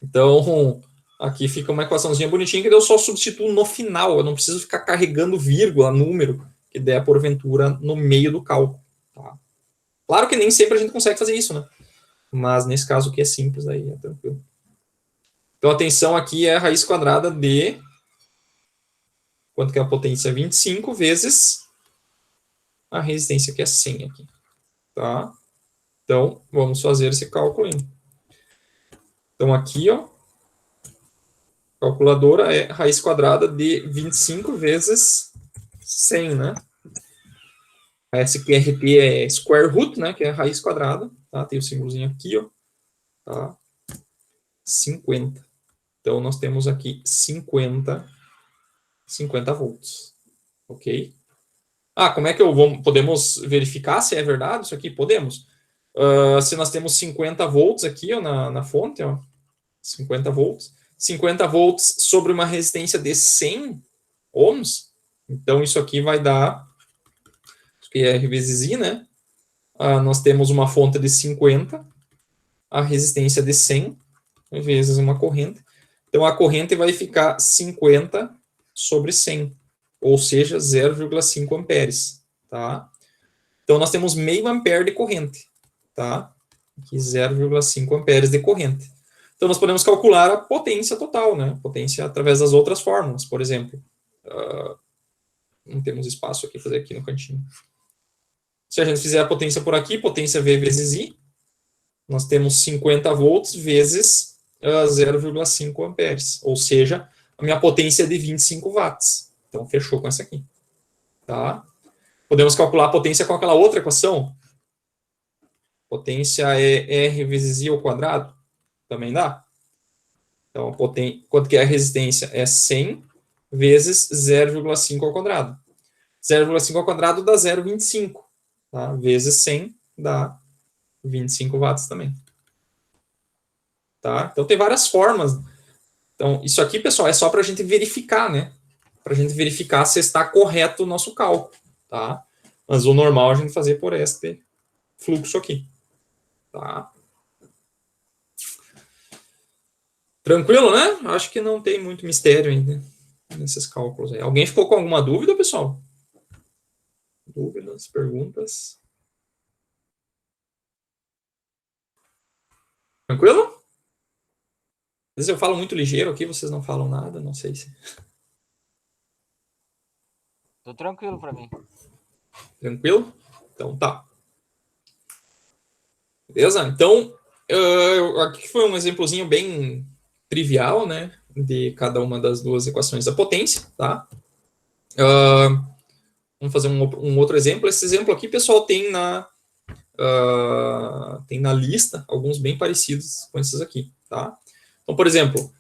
Então, aqui fica uma equaçãozinha bonitinha que eu só substituo no final. Eu não preciso ficar carregando vírgula, número, que der porventura no meio do cálculo. Tá? Claro que nem sempre a gente consegue fazer isso, né? Mas nesse caso aqui é simples, aí é tranquilo. Então a tensão aqui é a raiz quadrada de... Quanto que é a potência? 25 vezes a resistência, que é 100 aqui. Tá? Então, vamos fazer esse cálculo. Então aqui, ó, calculadora é raiz quadrada de 25 vezes 100, né? Essa aqui RT é square root, né? Que é a raiz quadrada. Tá? Tem o símbolozinho aqui, ó. Tá? 50. Então, nós temos aqui 50 volts. Ok? Como é que podemos verificar se é verdade isso aqui? Podemos. Se nós temos 50 volts aqui, ó, na fonte, ó, 50 volts. 50 volts sobre uma resistência de 100 ohms, Então, isso aqui vai dar, isso aqui é R vezes I, né? Nós temos uma fonte de 50, a resistência de 100, vezes uma corrente. Então, a corrente vai ficar 50 sobre 100, ou seja, 0,5 amperes, tá? Então, nós temos meio ampere de corrente, tá? Aqui, 0,5 amperes de corrente. Então, nós podemos calcular a potência total, né? Potência através das outras fórmulas, por exemplo. Não temos espaço aqui, fazer aqui no cantinho. Se a gente fizer a potência por aqui, potência V vezes I, nós temos 50 volts vezes 0,5 amperes, ou seja, a minha potência é de 25 watts. Então, fechou com essa aqui. Tá? Podemos calcular a potência com aquela outra equação. Potência é R vezes I ao quadrado. Também dá. Então, quanto que é a resistência? É 100 vezes 0,5 ao quadrado. 0,5 ao quadrado dá 0,25. Tá? Vezes 100 dá 25 watts também. Tá? Então, tem várias formas. Então, isso aqui, pessoal, é só para a gente verificar, né? Para a gente verificar se está correto o nosso cálculo. Tá? Mas o normal é a gente fazer por este fluxo aqui. Tá? Tranquilo, né? Acho que não tem muito mistério ainda nesses cálculos aí. Alguém ficou com alguma dúvida, pessoal? Dúvidas, perguntas? Tranquilo? Às vezes eu falo muito ligeiro aqui, vocês não falam nada, não sei se... Tô tranquilo para mim. Tranquilo? Então tá. Beleza? Então, aqui foi um exemplozinho bem trivial, né? De cada uma das duas equações da potência, tá? Vamos fazer um outro exemplo. Esse exemplo aqui, pessoal, tem na lista alguns bem parecidos com esses aqui, tá? Então, por exemplo,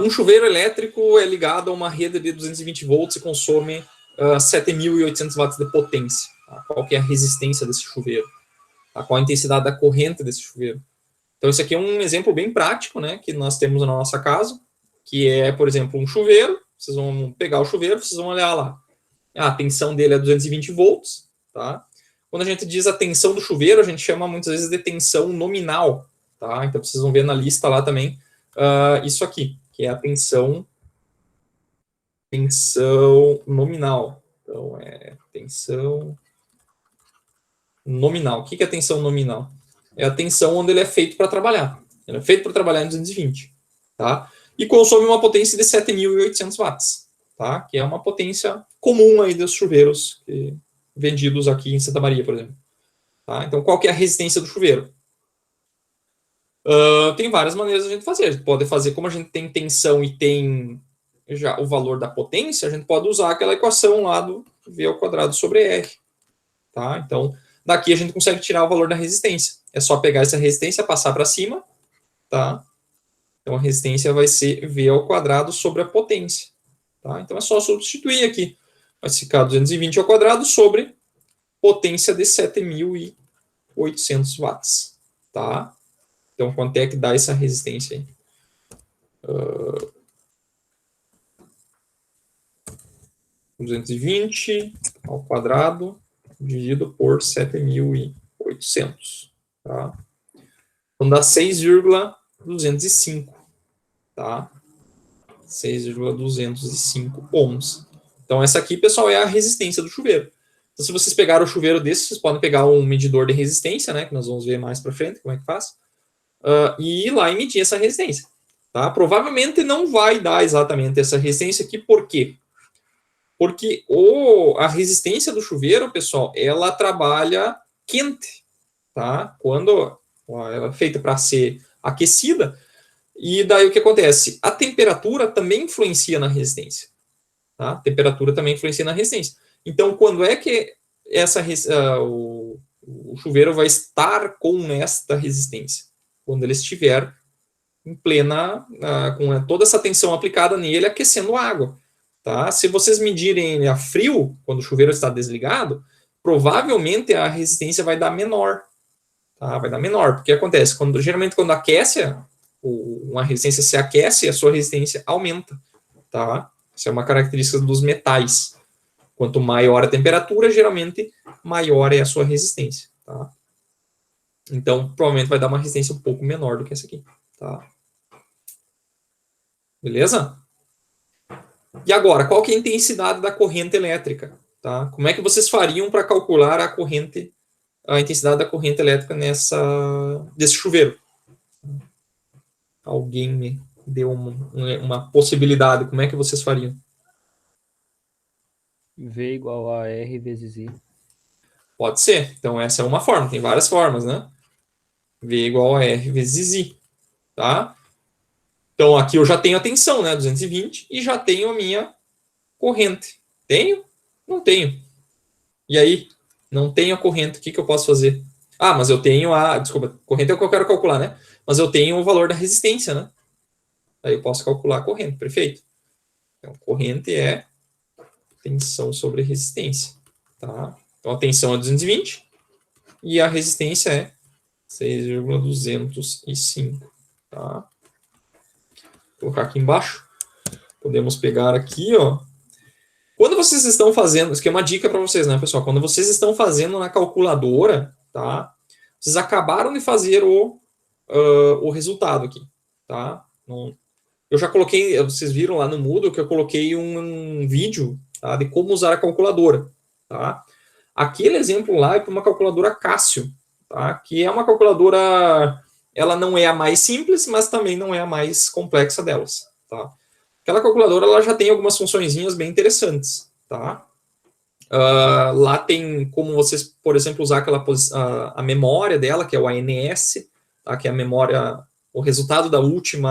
um chuveiro elétrico é ligado a uma rede de 220 volts e consome 7.800 watts de potência. Tá? Qual que é a resistência desse chuveiro? Tá? Qual a intensidade da corrente desse chuveiro? Então, esse aqui é um exemplo bem prático, né, que nós temos na nossa casa, que é, por exemplo, um chuveiro. Vocês vão pegar o chuveiro, vocês vão olhar lá. A tensão dele é 220 volts, tá? Quando a gente diz a tensão do chuveiro, a gente chama muitas vezes de tensão nominal, tá? Então, vocês vão ver na lista lá também isso aqui, que é a tensão nominal. Então, é tensão nominal. O que é tensão nominal? É a tensão onde ele é feito para trabalhar. Ele é feito para trabalhar em 220, tá? E consome uma potência de 7.800 watts, tá? Que é uma potência comum aí dos chuveiros vendidos aqui em Santa Maria, por exemplo. Tá? Então, qual que é a resistência do chuveiro? Tem várias maneiras de a gente fazer. A gente pode fazer, como a gente tem tensão e tem já o valor da potência, a gente pode usar aquela equação lá do V ao quadrado sobre R. Tá? Então, daqui a gente consegue tirar o valor da resistência. É só pegar essa resistência, passar para cima, tá? Então, a resistência vai ser V ao quadrado sobre a potência. Tá? Então, é só substituir aqui. Vai ficar 220 ao quadrado sobre potência de 7.800 watts. Tá? Então, quanto é que dá essa resistência aí? 220 ao quadrado dividido por 7.800. Tá? Então, dá 6,205. Tá? 6,205 ohms. Então, essa aqui, pessoal, é a resistência do chuveiro. Então, se vocês pegaram o chuveiro desse, vocês podem pegar um medidor de resistência, né, que nós vamos ver mais para frente como é que faz, e ir lá e medir essa resistência. Tá? Provavelmente não vai dar exatamente essa resistência aqui, por quê? Porque a resistência do chuveiro, pessoal, ela trabalha quente, tá? Quando ela é feita para ser aquecida, e daí o que acontece? A temperatura também influencia na resistência. Tá? A temperatura também influencia na resistência. Então, quando é que o chuveiro vai estar com esta resistência? Quando ele estiver em plena, com toda essa tensão aplicada nele, aquecendo a água. Tá? Se vocês medirem ele a frio, quando o chuveiro está desligado, provavelmente a resistência vai dar menor. Tá? Vai dar menor, porque acontece, geralmente quando aquece, uma resistência se aquece, a sua resistência aumenta. Tá? Isso é uma característica dos metais. Quanto maior a temperatura, geralmente, maior é a sua resistência, tá? Então, provavelmente vai dar uma resistência um pouco menor do que essa aqui, tá? Beleza? E agora, qual que é a intensidade da corrente elétrica? Tá? Como é que vocês fariam para calcular a intensidade da corrente elétrica desse chuveiro? Alguém me deu uma possibilidade. Como é que vocês fariam? V igual a R vezes I. Pode ser. Então, essa é uma forma. Tem várias formas, né? V igual a R vezes I. Tá? Então, aqui eu já tenho a tensão, né? 220, e já tenho a minha corrente. Tenho? Não tenho. E aí? Não tenho a corrente. O que eu posso fazer? Ah, mas eu tenho desculpa, corrente é o que eu quero calcular, né? Mas eu tenho o valor da resistência, né? Aí eu posso calcular a corrente. Perfeito. Então, corrente é tensão sobre resistência. Tá? Então, a tensão é 220 e a resistência é 6,205. Tá? Vou colocar aqui embaixo. Podemos pegar aqui, ó. Quando vocês estão fazendo, isso aqui é uma dica para vocês, né, pessoal? Quando vocês estão fazendo na calculadora, tá? Vocês acabaram de fazer o resultado aqui, tá? Eu já coloquei, vocês viram lá no Moodle que eu coloquei um vídeo, tá, de como usar a calculadora, tá? Aquele exemplo lá é para uma calculadora Casio, tá? Que é uma calculadora, ela não é a mais simples, mas também não é a mais complexa delas, tá? Aquela calculadora ela já tem algumas funçõezinhas bem interessantes, tá? Lá tem como vocês, por exemplo, usar a memória dela, que é o ANS, tá? Que é a memória, o resultado do último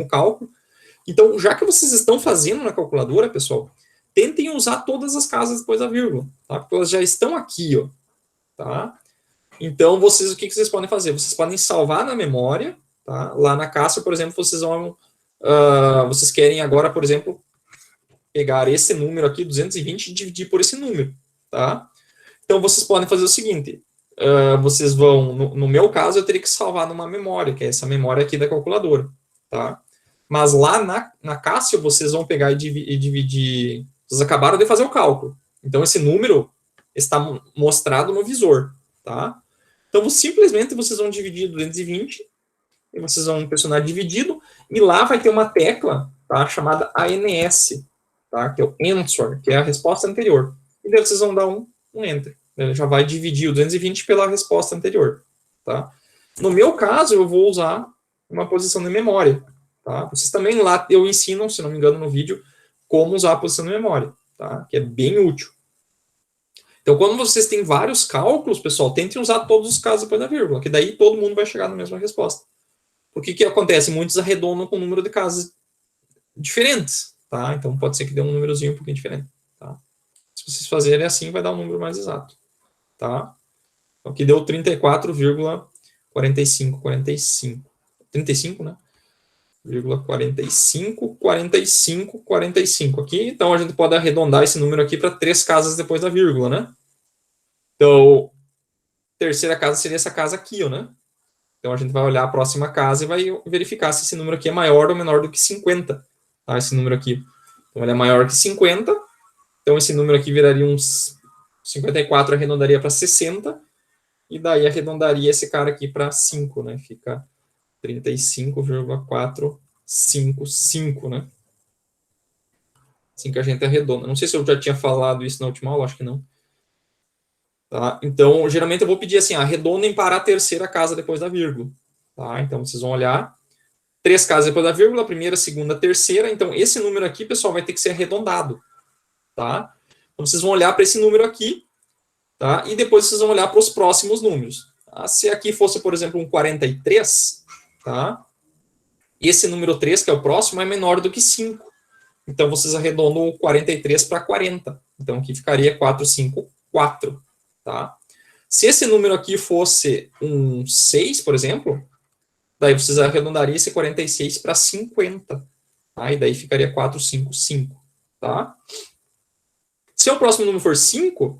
cálculo. Então, já que vocês estão fazendo na calculadora, pessoal, tentem usar todas as casas depois da vírgula, tá? Porque elas já estão aqui, ó, tá? Então, o que vocês podem fazer? Vocês podem salvar na memória, tá? Lá na Casio, por exemplo, vocês querem agora, por exemplo, pegar esse número aqui, 220, e dividir por esse número, tá? Então, vocês podem fazer o seguinte, vocês vão, no meu caso, eu teria que salvar numa memória, que é essa memória aqui da calculadora, tá? Mas lá na Casio, vocês vão pegar e dividir, vocês acabaram de fazer o cálculo, então esse número está mostrado no visor, tá? Então, simplesmente vocês vão dividir 220, e vocês vão pressionar dividido, e lá vai ter uma tecla, tá, chamada ANS, tá, que é o answer, que é a resposta anterior. E daí vocês vão dar um enter. Ele já vai dividir o 220 pela resposta anterior. Tá? No meu caso, eu vou usar uma posição de memória. Tá? Vocês também lá, eu ensino, se não me engano, no vídeo, como usar a posição de memória, tá? Que é bem útil. Então, quando vocês têm vários cálculos, pessoal, tentem usar todos os casos depois da vírgula, que daí todo mundo vai chegar na mesma resposta. O que acontece? Muitos arredondam com o número de casas diferentes, tá? Então, pode ser que dê um númerozinho um pouquinho diferente, tá? Se vocês fazerem assim, vai dar um número mais exato, tá? Então, aqui deu 34,4545. 35, né? 45 aqui. Então, a gente pode arredondar esse número aqui para 3 casas depois da vírgula, né? Então, terceira casa seria essa casa aqui, ó, né? Então, a gente vai olhar a próxima casa e vai verificar se esse número aqui é maior ou menor do que 50. Tá? Esse número aqui. Então, ele é maior que 50. Então, esse número aqui viraria uns 54, arredondaria para 60. E daí arredondaria esse cara aqui para 5, né? Fica 35,455, né? Assim que a gente arredonda. Não sei se eu já tinha falado isso na última aula, acho que não. Tá? Então, geralmente eu vou pedir assim, arredondem para a terceira casa depois da vírgula. Tá? Então, vocês vão olhar 3 casas depois da vírgula, primeira, segunda, terceira. Então, esse número aqui, pessoal, vai ter que ser arredondado. Tá? Então, vocês vão olhar para esse número aqui, tá? E depois vocês vão olhar para os próximos números. Tá? Se aqui fosse, por exemplo, um 43, tá? Esse número 3, que é o próximo, é menor do que 5. Então, vocês arredondam o 43 para 40. Então, aqui ficaria 454. Tá? Se esse número aqui fosse um 6, por exemplo, daí vocês arredondariam esse 46 para 50. Tá? E daí ficaria 455. Tá? Se o próximo número for 5,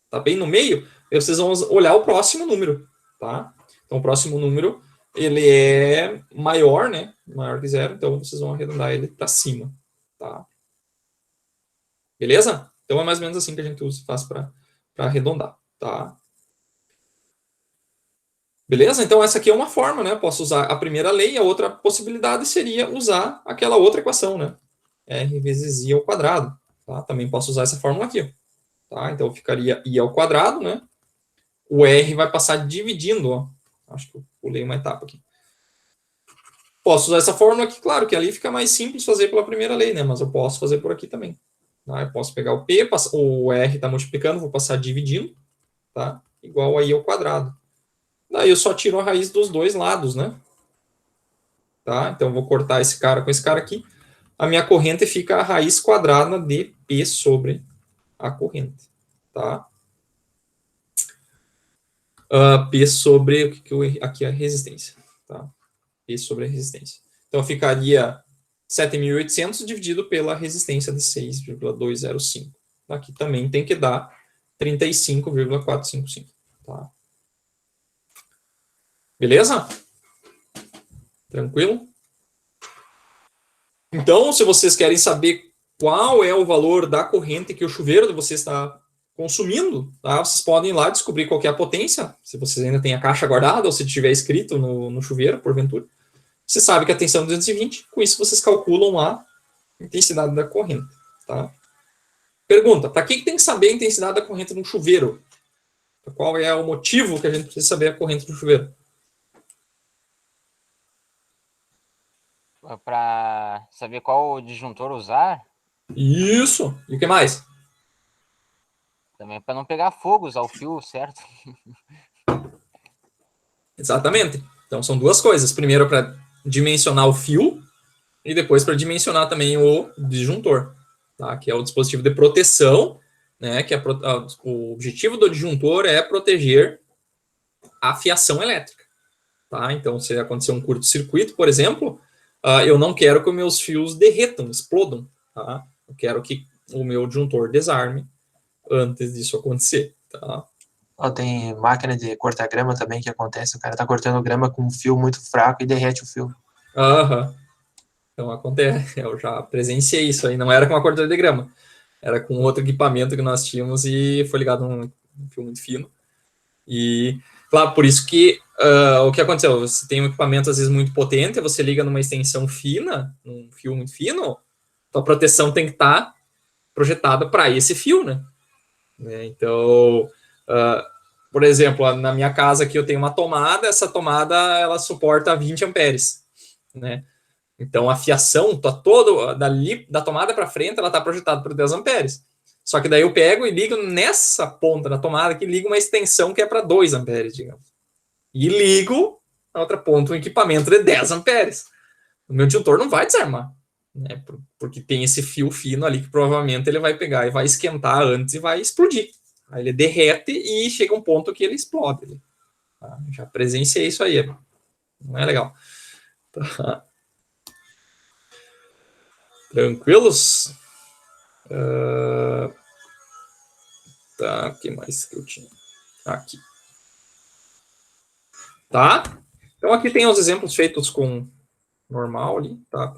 tá bem no meio, vocês vão olhar o próximo número. Tá? Então, o próximo número, ele é maior, né? Maior que 0, então vocês vão arredondar ele para cima. Tá? Beleza? Então, é mais ou menos assim que a gente faz para arredondar, tá? Beleza? Então, essa aqui é uma forma, né? Posso usar a primeira lei, a outra possibilidade seria usar aquela outra equação, né? R vezes I ao quadrado, tá? Também posso usar essa fórmula aqui, tá? Então, ficaria I ao quadrado, né? O R vai passar dividindo, ó. Acho que eu pulei uma etapa aqui. Posso usar essa fórmula aqui, claro que ali fica mais simples fazer pela primeira lei, né? Mas eu posso fazer por aqui também. Tá? Eu posso pegar o P, o R está multiplicando, vou passar dividindo, tá? Igual a I ao quadrado. Daí eu só tiro a raiz dos dois lados, né? Tá? Então eu vou cortar esse cara com esse cara aqui. A minha corrente fica a raiz quadrada de P sobre a corrente, tá? P sobre, o que eu aqui é a resistência, tá? P sobre a resistência. Então ficaria 7.800 dividido pela resistência de 6,205. Aqui também tem que dar 35,455, tá? Beleza? Tranquilo? Então, se vocês querem saber qual é o valor da corrente que o chuveiro de vocês está consumindo, tá? Vocês podem ir lá descobrir qual que é a potência, se vocês ainda têm a caixa guardada, ou se tiver escrito no chuveiro, porventura. Você sabe que a tensão é 220, com isso vocês calculam lá a intensidade da corrente, tá? Pergunta, para que tem que saber a intensidade da corrente no chuveiro? Qual é o motivo que a gente precisa saber a corrente do chuveiro? Para saber qual disjuntor usar. Isso! E o que mais? Também para não pegar fogo, usar o fio certo. Exatamente. Então são duas coisas. Primeiro para dimensionar o fio e depois para dimensionar também o disjuntor, tá? Que é o dispositivo de proteção, né? Que o objetivo do disjuntor é proteger a fiação elétrica, tá? Então se acontecer um curto-circuito, por exemplo, eu não quero que os meus fios derretam, explodam, tá? Eu quero que o meu disjuntor desarme antes disso acontecer, tá? Tem máquina de cortar grama também que acontece. O cara tá cortando grama com um fio muito fraco e derrete o fio. Aham. Então acontece, eu já presenciei isso aí. Não era com uma cortadora de grama, era com outro equipamento que nós tínhamos e foi ligado num fio muito fino. E, claro, por isso que o que aconteceu? Você tem um equipamento às vezes muito potente, você liga numa extensão fina, num fio muito fino, então a proteção tem que estar projetada para esse fio, né? Então, por exemplo, na minha casa aqui eu tenho uma tomada, essa tomada ela suporta 20 amperes, né? Então a fiação tá toda da tomada para frente, ela está projetada para 10 amperes. Só que daí eu pego e ligo nessa ponta da tomada que liga uma extensão que é para 2 amperes, digamos. E ligo na outra ponta um equipamento de 10 amperes. O meu disjuntor não vai desarmar, né? Porque tem esse fio fino ali que provavelmente ele vai pegar e vai esquentar antes e vai explodir. Aí ele derrete e chega um ponto que ele explode. Tá? Já presenciei isso aí. Não é legal. Tá. Tranquilos? Tá, o que mais que eu tinha? Aqui. Tá? Então aqui tem os exemplos feitos com normal ali, tá?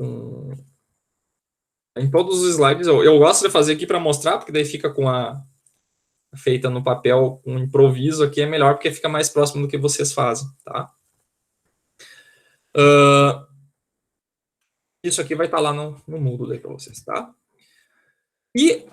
Em todos os slides. Eu gosto de fazer aqui para mostrar, porque daí fica com a feita no papel, um improviso aqui é melhor, porque fica mais próximo do que vocês fazem, tá? Isso aqui vai estar lá no Moodle para vocês, tá? E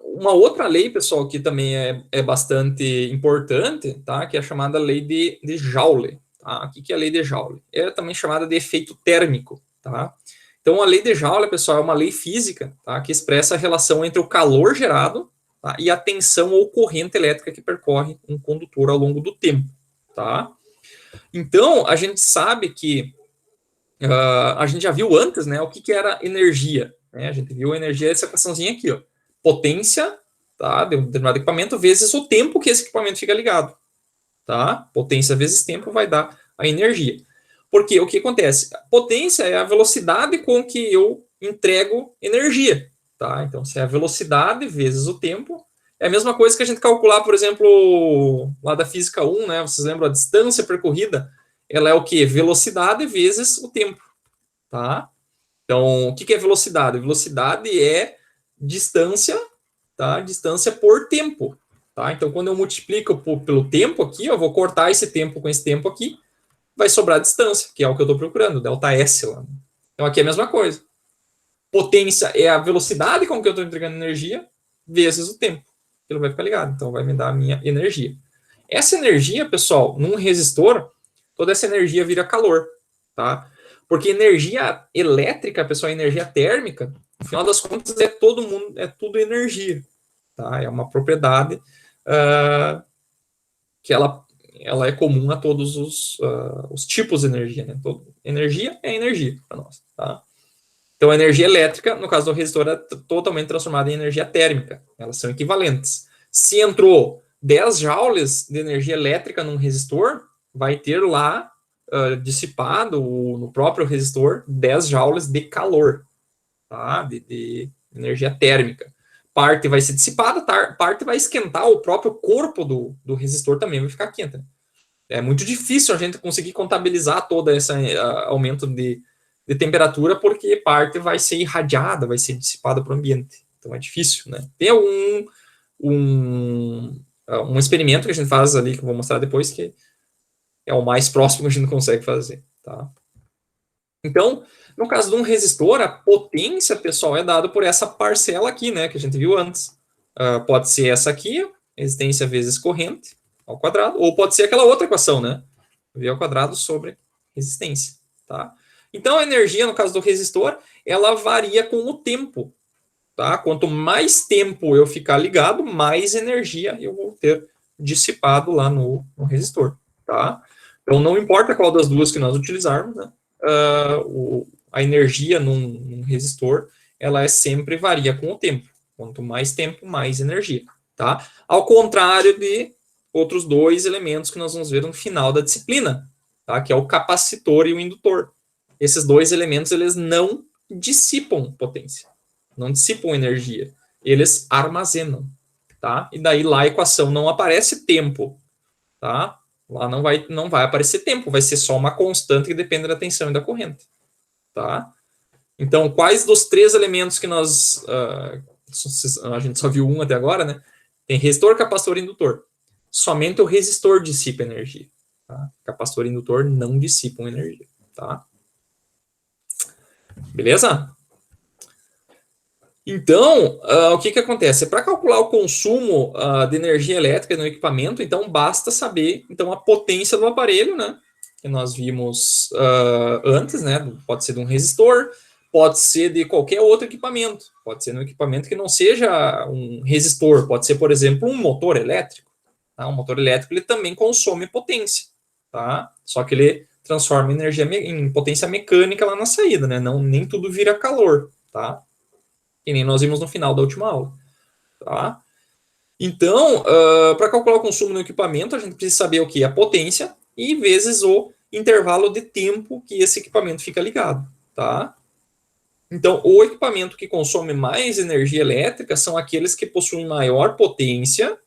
uma outra lei, pessoal, que também é bastante importante, tá? Que é a chamada lei de Joule. Tá? O que é a lei de Joule? É também chamada de efeito térmico, tá? Então, a lei de Joule, pessoal, é uma lei física, tá? Que expressa a relação entre o calor gerado, tá? E a tensão ou corrente elétrica que percorre um condutor ao longo do tempo, tá? Então, a gente sabe que a gente já viu antes, né? O que era energia, né? A gente viu a energia, essa equaçãozinha aqui, ó. Potência, tá? De um determinado equipamento vezes o tempo que esse equipamento fica ligado, tá? Potência vezes tempo vai dar a energia. Porque o que acontece? A potência é a velocidade com que eu entrego energia, tá? Então, se é a velocidade vezes o tempo, é a mesma coisa que a gente calcular, por exemplo, lá da física 1, né? Vocês lembram a distância percorrida? Ela é o quê? Velocidade vezes o tempo, tá? Então, o que é velocidade? Velocidade é distância tá? Distância por tempo, tá? Então, quando eu multiplico pelo tempo aqui, eu vou cortar esse tempo com esse tempo aqui, vai sobrar distância, que é o que eu estou procurando, ΔS lá. Então, aqui é a mesma coisa. Potência é a velocidade com que eu estou entregando energia, vezes o tempo. Ele vai ficar ligado, então vai me dar a minha energia. Essa energia, pessoal, num resistor, toda essa energia vira calor, tá? Porque energia elétrica, pessoal, energia térmica, no final das contas, é tudo energia, tá? É uma propriedade que ela é comum a todos os tipos de energia, né? Energia é energia para nós, tá? Então, a energia elétrica, no caso do resistor, é totalmente transformada em energia térmica. Elas são equivalentes. Se entrou 10 joules de energia elétrica num resistor, vai ter lá dissipado no próprio resistor 10 joules de calor, tá? De energia térmica. Parte vai ser dissipada, parte vai esquentar, o próprio corpo do resistor também vai ficar quente. É muito difícil a gente conseguir contabilizar todo esse aumento de temperatura, porque parte vai ser irradiada, vai ser dissipada para o ambiente. Então é difícil, né? Tem um experimento que a gente faz ali, que eu vou mostrar depois, que é o mais próximo que a gente consegue fazer, tá? Então, no caso de um resistor, a potência, pessoal, é dada por essa parcela aqui, né, que a gente viu antes. Pode ser essa aqui, resistência vezes corrente, ao quadrado, ou pode ser aquela outra equação, né? V ao quadrado sobre resistência, tá? Então, a energia, no caso do resistor, ela varia com o tempo, tá? Quanto mais tempo eu ficar ligado, mais energia eu vou ter dissipado lá no resistor, tá? Então, não importa qual das duas que nós utilizarmos, né? A energia num resistor, ela sempre varia com o tempo. Quanto mais tempo, mais energia, tá? Ao contrário de outros dois elementos que nós vamos ver no final da disciplina, tá? Que é o capacitor e o indutor. Esses dois elementos, eles não dissipam potência, não dissipam energia, eles armazenam, tá? E daí lá a equação não aparece tempo, tá? Lá não vai aparecer tempo, vai ser só uma constante que depende da tensão e da corrente, tá? Então, quais dos três elementos que nós... a gente só viu um até agora, né? Tem resistor, capacitor e indutor. Somente o resistor dissipa energia, tá? Capacitor e indutor não dissipam energia, tá? Beleza? Então, o que acontece? Para calcular o consumo de energia elétrica no equipamento, então basta saber então, a potência do aparelho, né? Que nós vimos antes, né? Pode ser de um resistor, pode ser de qualquer outro equipamento. Pode ser um equipamento que não seja um resistor, pode ser, por exemplo, um motor elétrico. Tá? Um motor elétrico ele também consome potência, tá? Só que ele transforma energia em potência mecânica lá na saída, né? Nem tudo vira calor, tá? Que nem nós vimos no final da última aula, tá? Então, para calcular o consumo no equipamento, a gente precisa saber o que é a potência e vezes o intervalo de tempo que esse equipamento fica ligado, tá? Então, o equipamento que consome mais energia elétrica são aqueles que possuem maior potência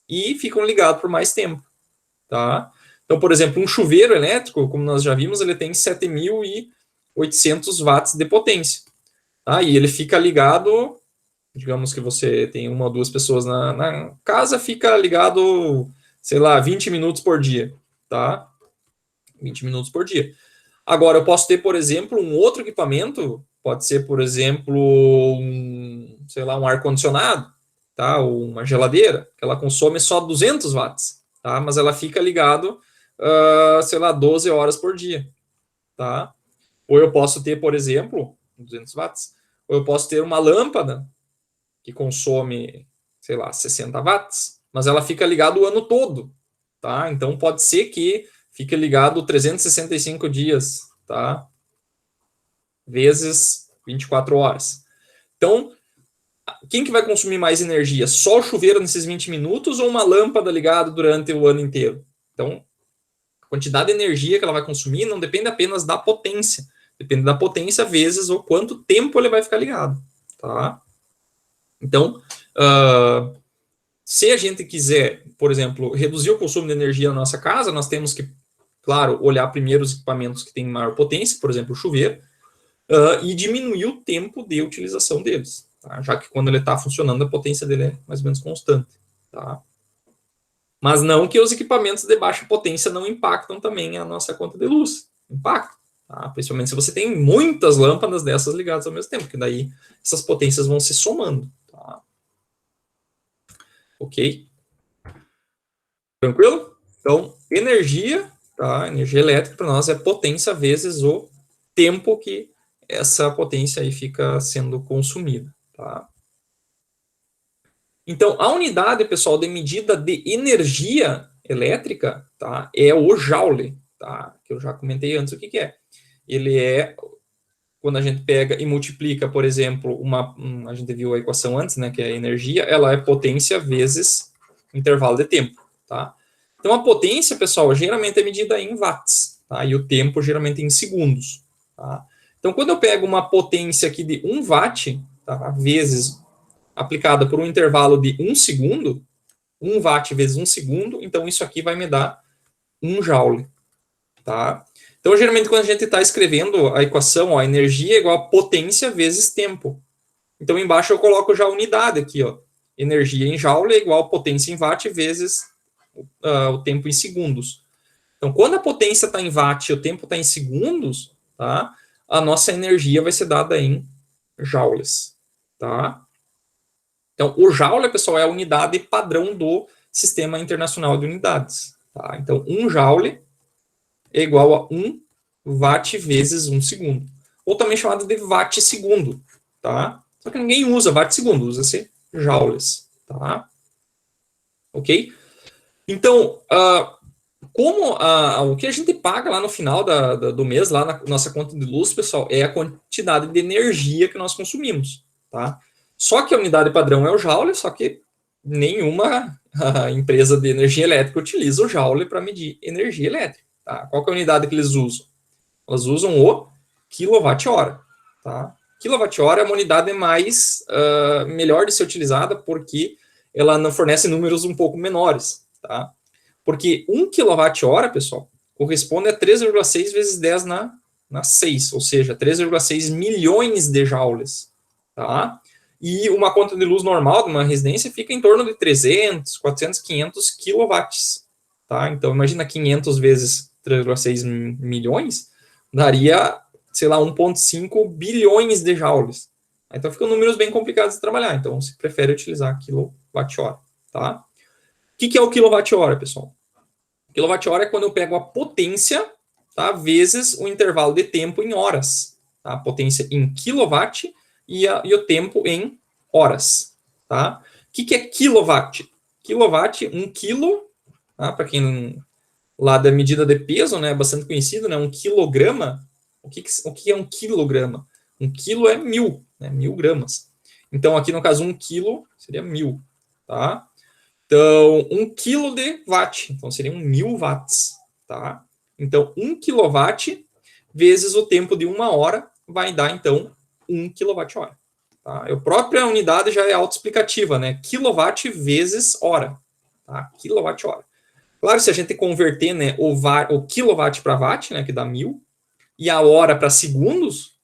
e ficam ligados por mais tempo, tá? Então, por exemplo, um chuveiro elétrico, como nós já vimos, ele tem 7.800 watts de potência. Tá? E ele fica ligado, digamos que você tem uma ou duas pessoas na casa, fica ligado, sei lá, 20 minutos por dia. Tá? 20 minutos por dia. Agora, eu posso ter, por exemplo, um outro equipamento, pode ser, por exemplo, sei lá, um ar-condicionado, tá? Ou uma geladeira, que ela consome só 200 watts, tá? Mas ela fica ligado sei lá, 12 horas por dia, tá? Ou eu posso ter, por exemplo, 200 watts, ou eu posso ter uma lâmpada que consome, sei lá, 60 watts, mas ela fica ligada o ano todo, tá? Então, pode ser que fique ligado 365 dias, tá? Vezes 24 horas. Então, quem que vai consumir mais energia? Só o chuveiro nesses 20 minutos ou uma lâmpada ligada durante o ano inteiro? Então, a quantidade de energia que ela vai consumir não depende apenas da potência. Depende da potência vezes o quanto tempo ele vai ficar ligado, tá? Então, se a gente quiser, por exemplo, reduzir o consumo de energia na nossa casa, nós temos que, claro, olhar primeiro os equipamentos que têm maior potência, por exemplo, o chuveiro, e diminuir o tempo de utilização deles. tá? Já que quando ele está funcionando, a potência dele é mais ou menos constante. Tá? Mas não que os equipamentos de baixa potência não impactam também a nossa conta de luz. Impactam. Tá? Principalmente se você tem muitas lâmpadas dessas ligadas ao mesmo tempo, que daí essas potências vão se somando. Tá? Ok? Tranquilo? Então, energia, tá? Energia elétrica para nós é potência vezes o tempo que essa potência aí fica sendo consumida. Tá? Então, a unidade, pessoal, de medida de energia elétrica, tá? É o joule, tá? Que eu já comentei antes o que que é. Ele é quando a gente pega e multiplica, por exemplo, a gente viu a equação antes, né, que é a energia, ela é potência vezes intervalo de tempo, tá? Então, a potência, pessoal, geralmente é medida em watts, tá? E o tempo, geralmente, em segundos, tá? Então, quando eu pego uma potência aqui de 1 watt, tá? Vezes aplicada por um intervalo de 1 segundo, 1 watt vezes 1 segundo, então isso aqui vai me dar 1 joule, tá? Então, geralmente, quando a gente está escrevendo a equação, ó, energia é igual a potência vezes tempo. Então, embaixo eu coloco já a unidade aqui, ó. Energia em joule é igual a potência em watt vezes o tempo em segundos. Então, quando a potência está em watt e o tempo está em segundos, tá? A nossa energia vai ser dada em joules, tá? Então, o joule, pessoal, é a unidade padrão do Sistema Internacional de Unidades, tá? Então, 1 joule é igual a 1 watt vezes 1 segundo. Ou também chamado de watt segundo, tá? Só que ninguém usa watt segundo, usa-se joules, tá? Ok? Então, o que a gente paga lá no final do mês, lá na nossa conta de luz, pessoal, é a quantidade de energia que nós consumimos, tá? Só que a unidade padrão é o joule, só que nenhuma empresa de energia elétrica utiliza o joule para medir energia elétrica. Tá? Qual que é a unidade que eles usam? Elas usam o quilowatt-hora. Tá? Quilowatt-hora é uma unidade melhor de ser utilizada porque ela não fornece números um pouco menores. Tá? Porque 1 kWh, pessoal, corresponde a 3,6 vezes 10 na 6, ou seja, 3,6 milhões de joules. Tá? E uma conta de luz normal de uma residência fica em torno de 300, 400, 500 quilowatts. Tá? Então, imagina 500 vezes 3,6 milhões, daria, sei lá, 1,5 bilhões de joules. Então, ficam números bem complicados de trabalhar. Então, se prefere utilizar quilowatt-hora. Tá? O que é o quilowatt-hora, pessoal? Quilowatt-hora é quando eu pego a potência, tá, vezes o intervalo de tempo em horas. Tá? A potência em quilowatt e o tempo em horas. Tá? O que é quilowatt? Quilowatt, 1 quilo, tá? Para quem lá da medida de peso, né, bastante conhecido, né, 1 quilograma. O que é 1 quilograma? 1 quilo é 1000, né, 1000 gramas. Então, aqui no caso, 1 quilo seria 1000, tá? Então, 1 quilo de watt, então seriam 1000 watts, tá? Então, 1 quilowatt vezes o tempo de 1 hora vai dar, então, 1 quilowatt-hora. Tá? A própria unidade já é autoexplicativa, né? Kilowatt vezes hora, tá? Quilowatt-hora. Claro, se a gente converter, né, o kilowatt para watt, né, que dá 1000, e a hora para segundos,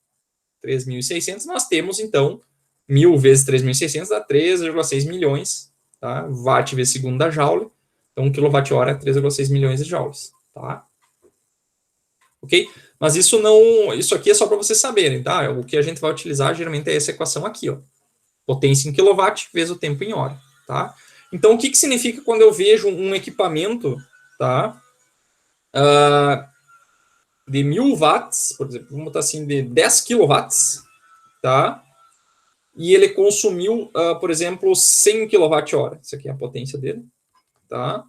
3.600, nós temos, então, 1000 vezes 3.600 dá 3,6 milhões, tá? Watt vezes segundo dá joule, então 1 kWh é 3,6 milhões de joules, tá? Ok? Mas isso aqui é só para vocês saberem, tá? O que a gente vai utilizar geralmente é essa equação aqui, ó. Potência em quilowatt vezes o tempo em hora, tá? Então, o que significa quando eu vejo um equipamento, tá? De 1000 watts, por exemplo, vamos botar assim, de 10 kilowatts, tá? E ele consumiu, por exemplo, 100 kWh. Isso aqui é a potência dele, tá?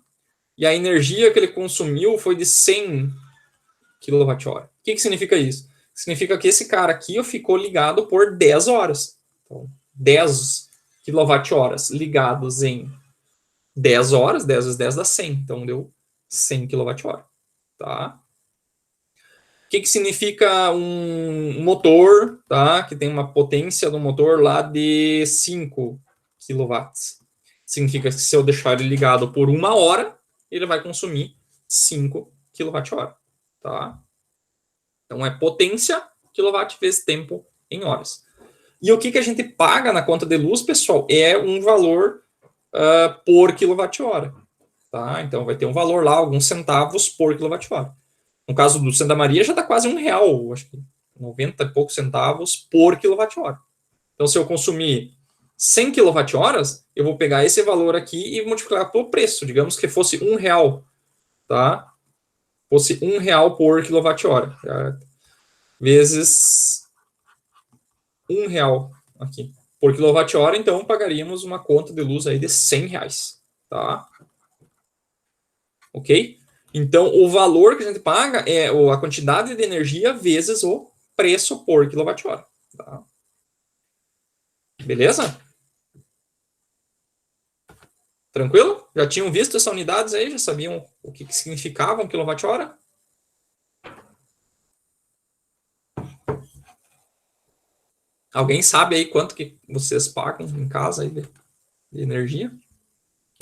E a energia que ele consumiu foi de 100 kWh. O que significa isso? Significa que esse cara aqui ficou ligado por 10 horas. Então, 10 kWh ligados em 10 horas, 10 vezes 10 dá 100. Então, deu 100 kWh. Tá? O que significa um motor, tá? Que tem uma potência do motor lá de 5 kW. Significa que se eu deixar ele ligado por 1 hora, ele vai consumir 5 kWh. Tá? Então, é potência, quilowatt vezes tempo em horas. E o que a gente paga na conta de luz, pessoal, é um valor por quilowatt-hora. Tá? Então vai ter um valor lá, alguns centavos por quilowatt-hora. No caso do Santa Maria já está quase R$ 1, acho que 90 e poucos centavos por quilowatt-hora. Então, se eu consumir 100 quilowatt-horas, eu vou pegar esse valor aqui e multiplicar pelo preço. Digamos que fosse R$ 1, tá? Fosse R$ 1 por quilowatt-hora. Tá? Vezes R$ 1 aqui. Por quilowatt-hora, então, pagaríamos uma conta de luz aí de R$ 100, tá? Ok? Então, o valor que a gente paga é a quantidade de energia vezes o preço por quilowatt-hora. Tá? Beleza? Tranquilo? Já tinham visto essas unidades aí? Já sabiam o que significava um quilowatt-hora? Alguém sabe aí quanto que vocês pagam em casa aí de energia?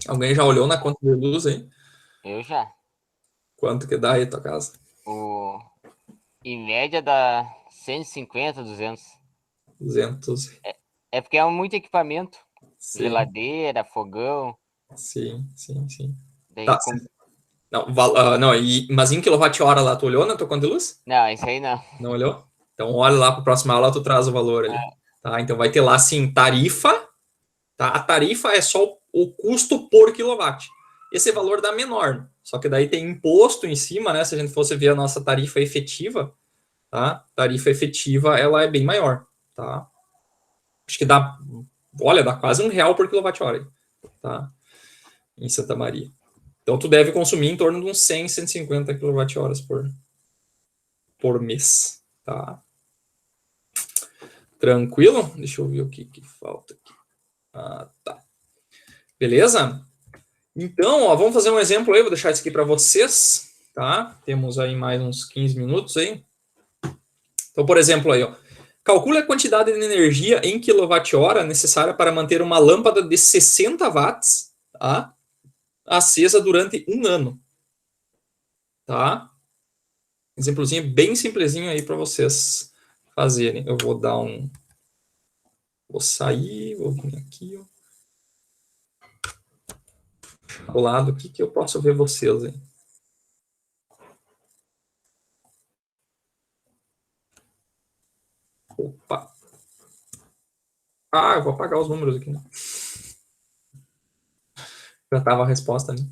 Alguém já olhou na conta de luz aí? Eu já. Quanto que dá aí a tua casa? O... Em média dá 150, 200. 200. É porque é muito equipamento. Sim, Geladeira, fogão. sim, sim, sim. Daí Tá. Não, não, mas em quilowatt-hora lá, tu olhou na tua conta de luz? Não, isso aí não. Não olhou? Então olha lá para a próxima aula, tu traz o valor ali. Tá? Então vai ter lá assim, tarifa, tá? A tarifa é só o custo por quilowatt. Esse valor dá menor, só que daí tem imposto em cima, né? Se a gente fosse ver a nossa tarifa efetiva, tá? Tarifa efetiva, ela é bem maior, tá? Acho que dá, olha, dá quase R$ 1 por quilowatt-hora, tá? Em Santa Maria. Então tu deve consumir em torno de uns 100, 150 kWh por mês, tá? Tranquilo? Deixa eu ver o que falta aqui. Ah, tá. Beleza? Então, ó, vamos fazer um exemplo aí, vou deixar isso aqui para vocês, tá? Temos aí mais uns 15 minutos aí. Então, por exemplo aí, ó, calcule a quantidade de energia em quilowatt-hora necessária para manter uma lâmpada de 60 watts, tá? Acesa durante um ano, tá? Exemplozinho bem simplesinho aí para vocês fazerem. Eu vou dar um... Vou sair, vou vir aqui, ó. Do lado aqui que eu posso ver vocês aí. Opa. Ah, eu vou apagar os números aqui, né? Já estava a resposta ali.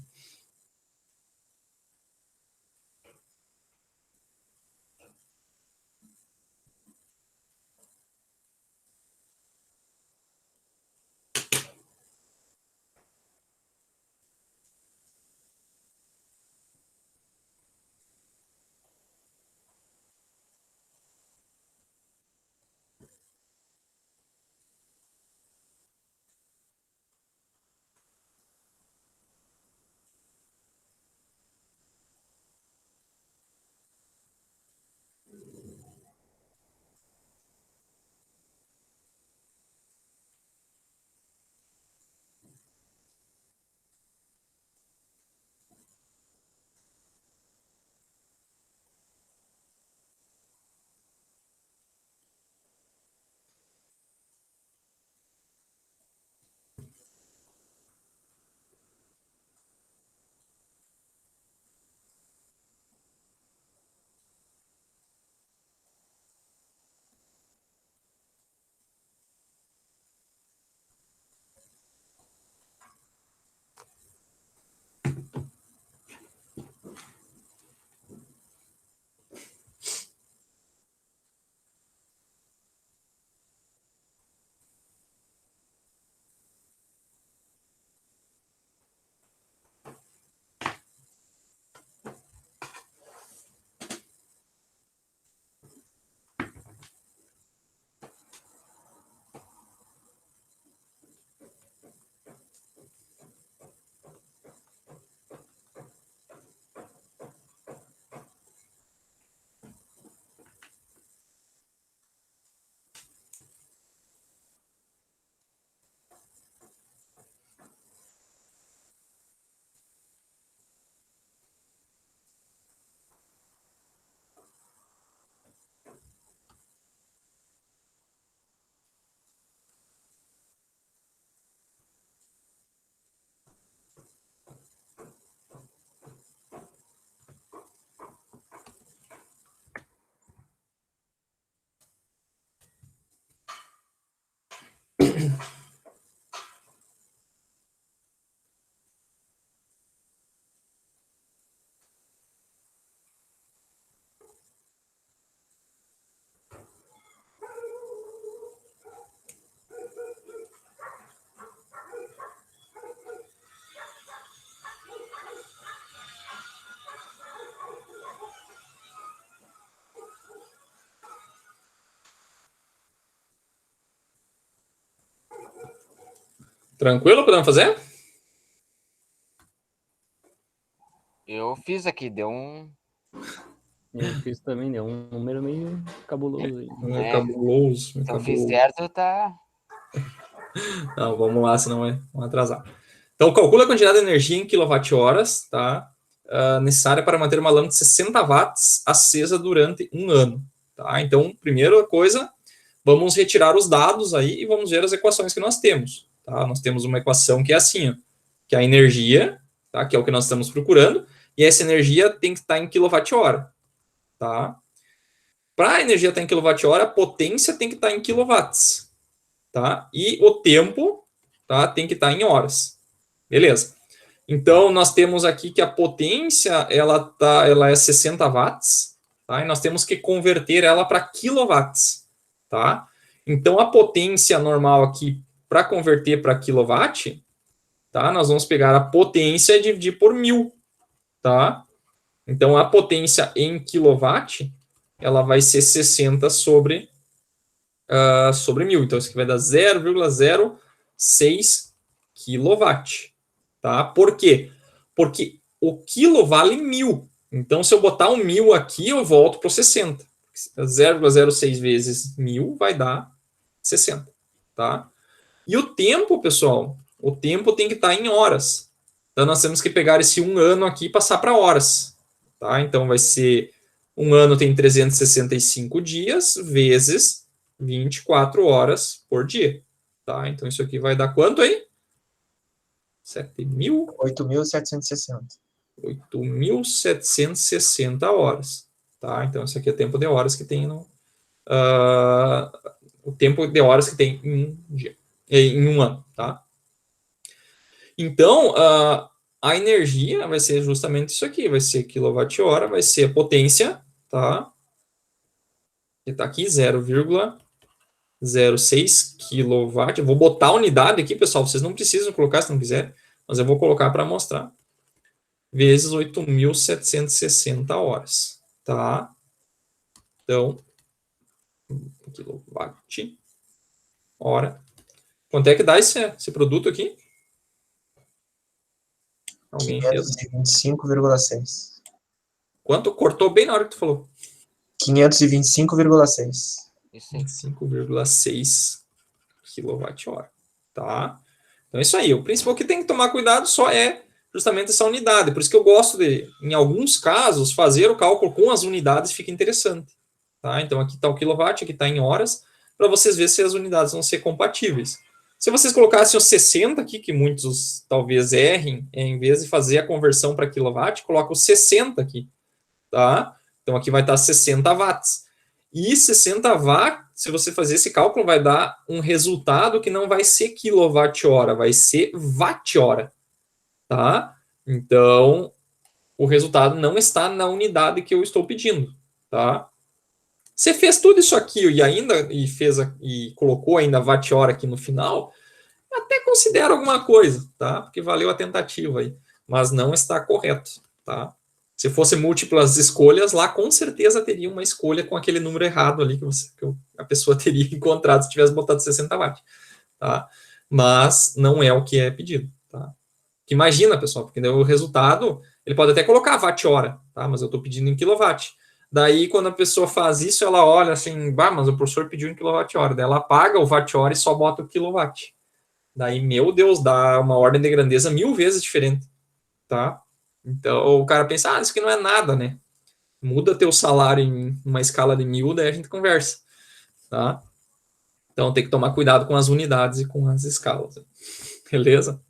Tranquilo? Podemos fazer? Eu fiz aqui, deu um... Eu fiz também, deu um número meio cabuloso aí. Muito É. cabuloso. Muito Se eu fiz cabuloso. certo, tá... Não, vamos lá, senão vamos atrasar. Então, calcula a quantidade de energia em quilowatt-horas, tá? Necessária para manter uma lâmpada de 60 watts acesa durante um ano, tá? Então, primeira coisa, vamos retirar os dados aí e vamos ver as equações que nós temos, tá? Nós temos uma equação que é assim, ó, que é a energia, tá? Que é o que nós estamos procurando, e essa energia tem que estar em quilowatt-hora, tá? Para a energia estar em quilowatt-hora, a potência tem que estar em quilowatts, tá? E o tempo, tá, tem que estar em horas. Beleza. Então, nós temos aqui que a potência, ela é 60 watts, tá? E nós temos que converter ela para quilowatts, tá? Então, a potência normal aqui, para converter para quilowatt, tá? Nós vamos pegar a potência e dividir por 1000, tá? Então, a potência em quilowatt, ela vai ser 60 sobre 1000. Então, isso aqui vai dar 0,06 kW. Tá? Por quê? Porque o quilo vale 1000. Então, se eu botar um 1000 aqui, eu volto para o 60. 0,06 vezes 1000 vai dar 60. Tá? E o tempo, pessoal, o tempo tem que estar em horas. Então, nós temos que pegar esse 1 ano aqui e passar para horas. Tá? Então, vai ser 1 ano tem 365 dias vezes 24 horas por dia. Tá? Então, isso aqui vai dar quanto aí? 8.760. 8.760 horas. Tá? Então, isso aqui é o tempo de horas que tem no... o tempo de horas que tem em um dia, em um ano. Tá? Então, a energia vai ser justamente isso aqui. Vai ser quilowatt-hora, vai ser a potência, tá? Que está aqui, 0,06 kW. Eu vou botar a unidade aqui, pessoal. Vocês não precisam colocar se não quiserem, mas eu vou colocar para mostrar. Vezes 8.760 horas. Tá? Então, quilowatt hora. Quanto é que dá esse produto aqui? Alguém fez? 525,6. Quanto? Cortou bem na hora que tu falou. 525,6. Isso aí. 5,6 kWh. Tá? Então é isso aí. O principal que tem que tomar cuidado só é justamente essa unidade. Por isso que eu gosto de, em alguns casos, fazer o cálculo com as unidades fica interessante. Tá? Então aqui está o quilowatt, aqui está em horas, para vocês verem se as unidades vão ser compatíveis. Se vocês colocassem os 60 aqui, que muitos talvez errem, em vez de fazer a conversão para quilowatt, coloca os 60 aqui. Tá? Então aqui vai estar 60 watts. E 60 watts, se você fazer esse cálculo, vai dar um resultado que não vai ser quilowatt-hora, vai ser watt-hora. Tá? Então, o resultado não está na unidade que eu estou pedindo. Tá? Você fez tudo isso aqui e colocou ainda watt-hora aqui no final, até considero alguma coisa, tá? Porque valeu a tentativa aí, mas não está correto, tá? Se fosse múltiplas escolhas, lá com certeza teria uma escolha com aquele número errado ali que a pessoa teria encontrado se tivesse botado 60 watts, tá? Mas não é o que é pedido, tá? Imagina, pessoal, porque o resultado, ele pode até colocar watt-hora, tá? Mas eu estou pedindo em quilowatt. Daí, quando a pessoa faz isso, ela olha assim, mas o professor pediu em quilowatt-hora. Daí ela apaga o watt-hora e só bota o quilowatt. Daí, meu Deus, dá uma ordem de grandeza 1000 vezes diferente, tá? Então, o cara pensa, isso aqui não é nada, né? Muda teu salário em uma escala de 1000, daí a gente conversa, tá? Então, tem que tomar cuidado com as unidades e com as escalas, beleza?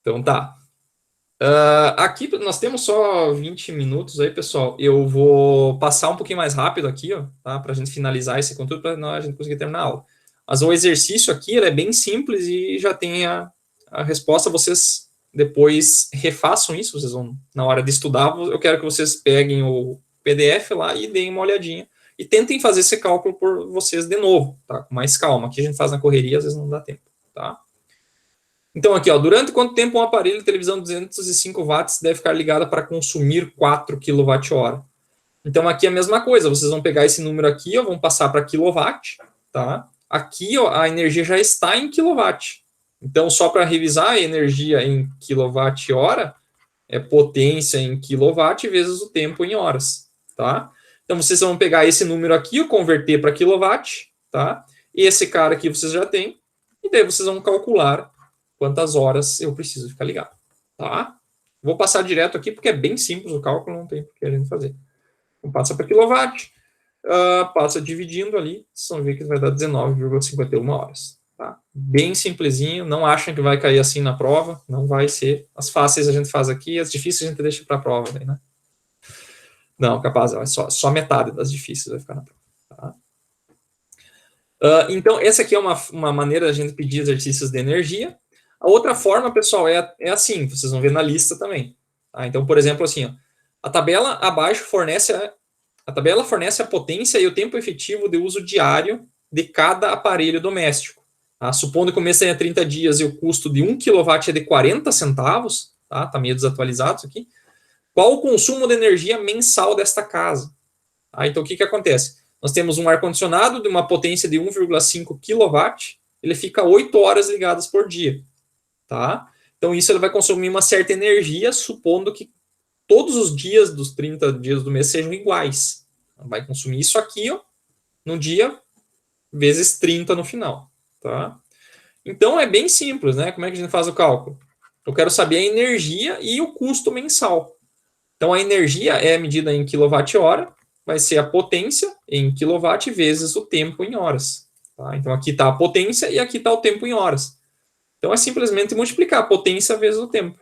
Então, tá. Aqui nós temos só 20 minutos aí, pessoal. Eu vou passar um pouquinho mais rápido aqui, ó, tá? Para a gente finalizar esse conteúdo, para a gente conseguir terminar a aula. Mas o exercício aqui ele é bem simples e já tem a resposta. Vocês depois refaçam isso, vocês vão, na hora de estudar, eu quero que vocês peguem o PDF lá e deem uma olhadinha. E tentem fazer esse cálculo por vocês de novo, tá? Com mais calma. Aqui a gente faz na correria, às vezes não dá tempo, tá? Então, aqui, ó, durante quanto tempo um aparelho de televisão de 205 watts deve ficar ligado para consumir 4 kWh? Então, aqui é a mesma coisa. Vocês vão pegar esse número aqui, ó, vão passar para quilowatt, tá? aqui ó, a energia já está em quilowatt. Então, só para revisar, a energia em quilowatt-hora é potência em quilowatt vezes o tempo em horas, tá? Então, vocês vão pegar esse número aqui, converter para quilowatt, tá? E esse cara aqui vocês já têm, e daí vocês vão calcular quantas horas eu preciso ficar ligado, tá? Vou passar direto aqui, porque é bem simples o cálculo, não tem por que a gente fazer. Então, passa para quilowatt, passa dividindo ali, vocês vão ver que vai dar 19,51 horas. Tá? Bem simplesinho, não achem que vai cair assim na prova, não vai ser. As fáceis a gente faz aqui, as difíceis a gente deixa para a prova, né? Não, capaz, só metade das difíceis vai ficar na prova. Tá? Então, essa aqui é uma maneira da gente pedir exercícios de energia. A outra forma, pessoal, é assim, vocês vão ver na lista também. Tá? Então, por exemplo, assim, ó, a tabela abaixo fornece a potência e o tempo efetivo de uso diário de cada aparelho doméstico. Tá? Supondo que o mês tenha 30 dias e o custo de 1 kW é de 40 centavos, tá meio desatualizado isso aqui, qual o consumo de energia mensal desta casa? Então, o que acontece? Nós temos um ar-condicionado de uma potência de 1,5 kW, ele fica 8 horas ligadas por dia. Tá? Então, isso ele vai consumir uma certa energia, supondo que todos os dias dos 30 dias do mês sejam iguais. Vai consumir isso aqui, ó, no dia, vezes 30 no final. Tá? Então, é bem simples, né? Como é que a gente faz o cálculo? Eu quero saber a energia e o custo mensal. Então, a energia é medida em quilowatt-hora, vai ser a potência em quilowatt vezes o tempo em horas. Tá? Então, aqui está a potência e aqui está o tempo em horas. Então, é simplesmente multiplicar a potência vezes o tempo.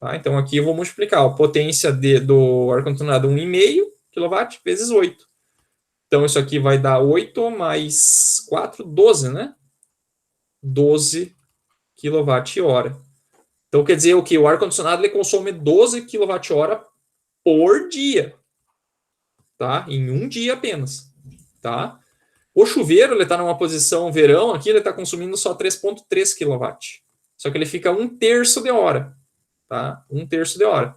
Tá? Então, aqui eu vou multiplicar a potência do ar-condicionado 1,5 kW vezes 8. Então, isso aqui vai dar 8 mais 4, 12, né? 12 kWh. Então, quer dizer o que? O ar-condicionado ele consome 12 kWh por dia. Tá? Em um dia apenas. Tá? O chuveiro ele está numa posição verão, aqui ele está consumindo só 3,3 kW. Só que ele fica 1/3 de hora. Tá? 1/3 de hora.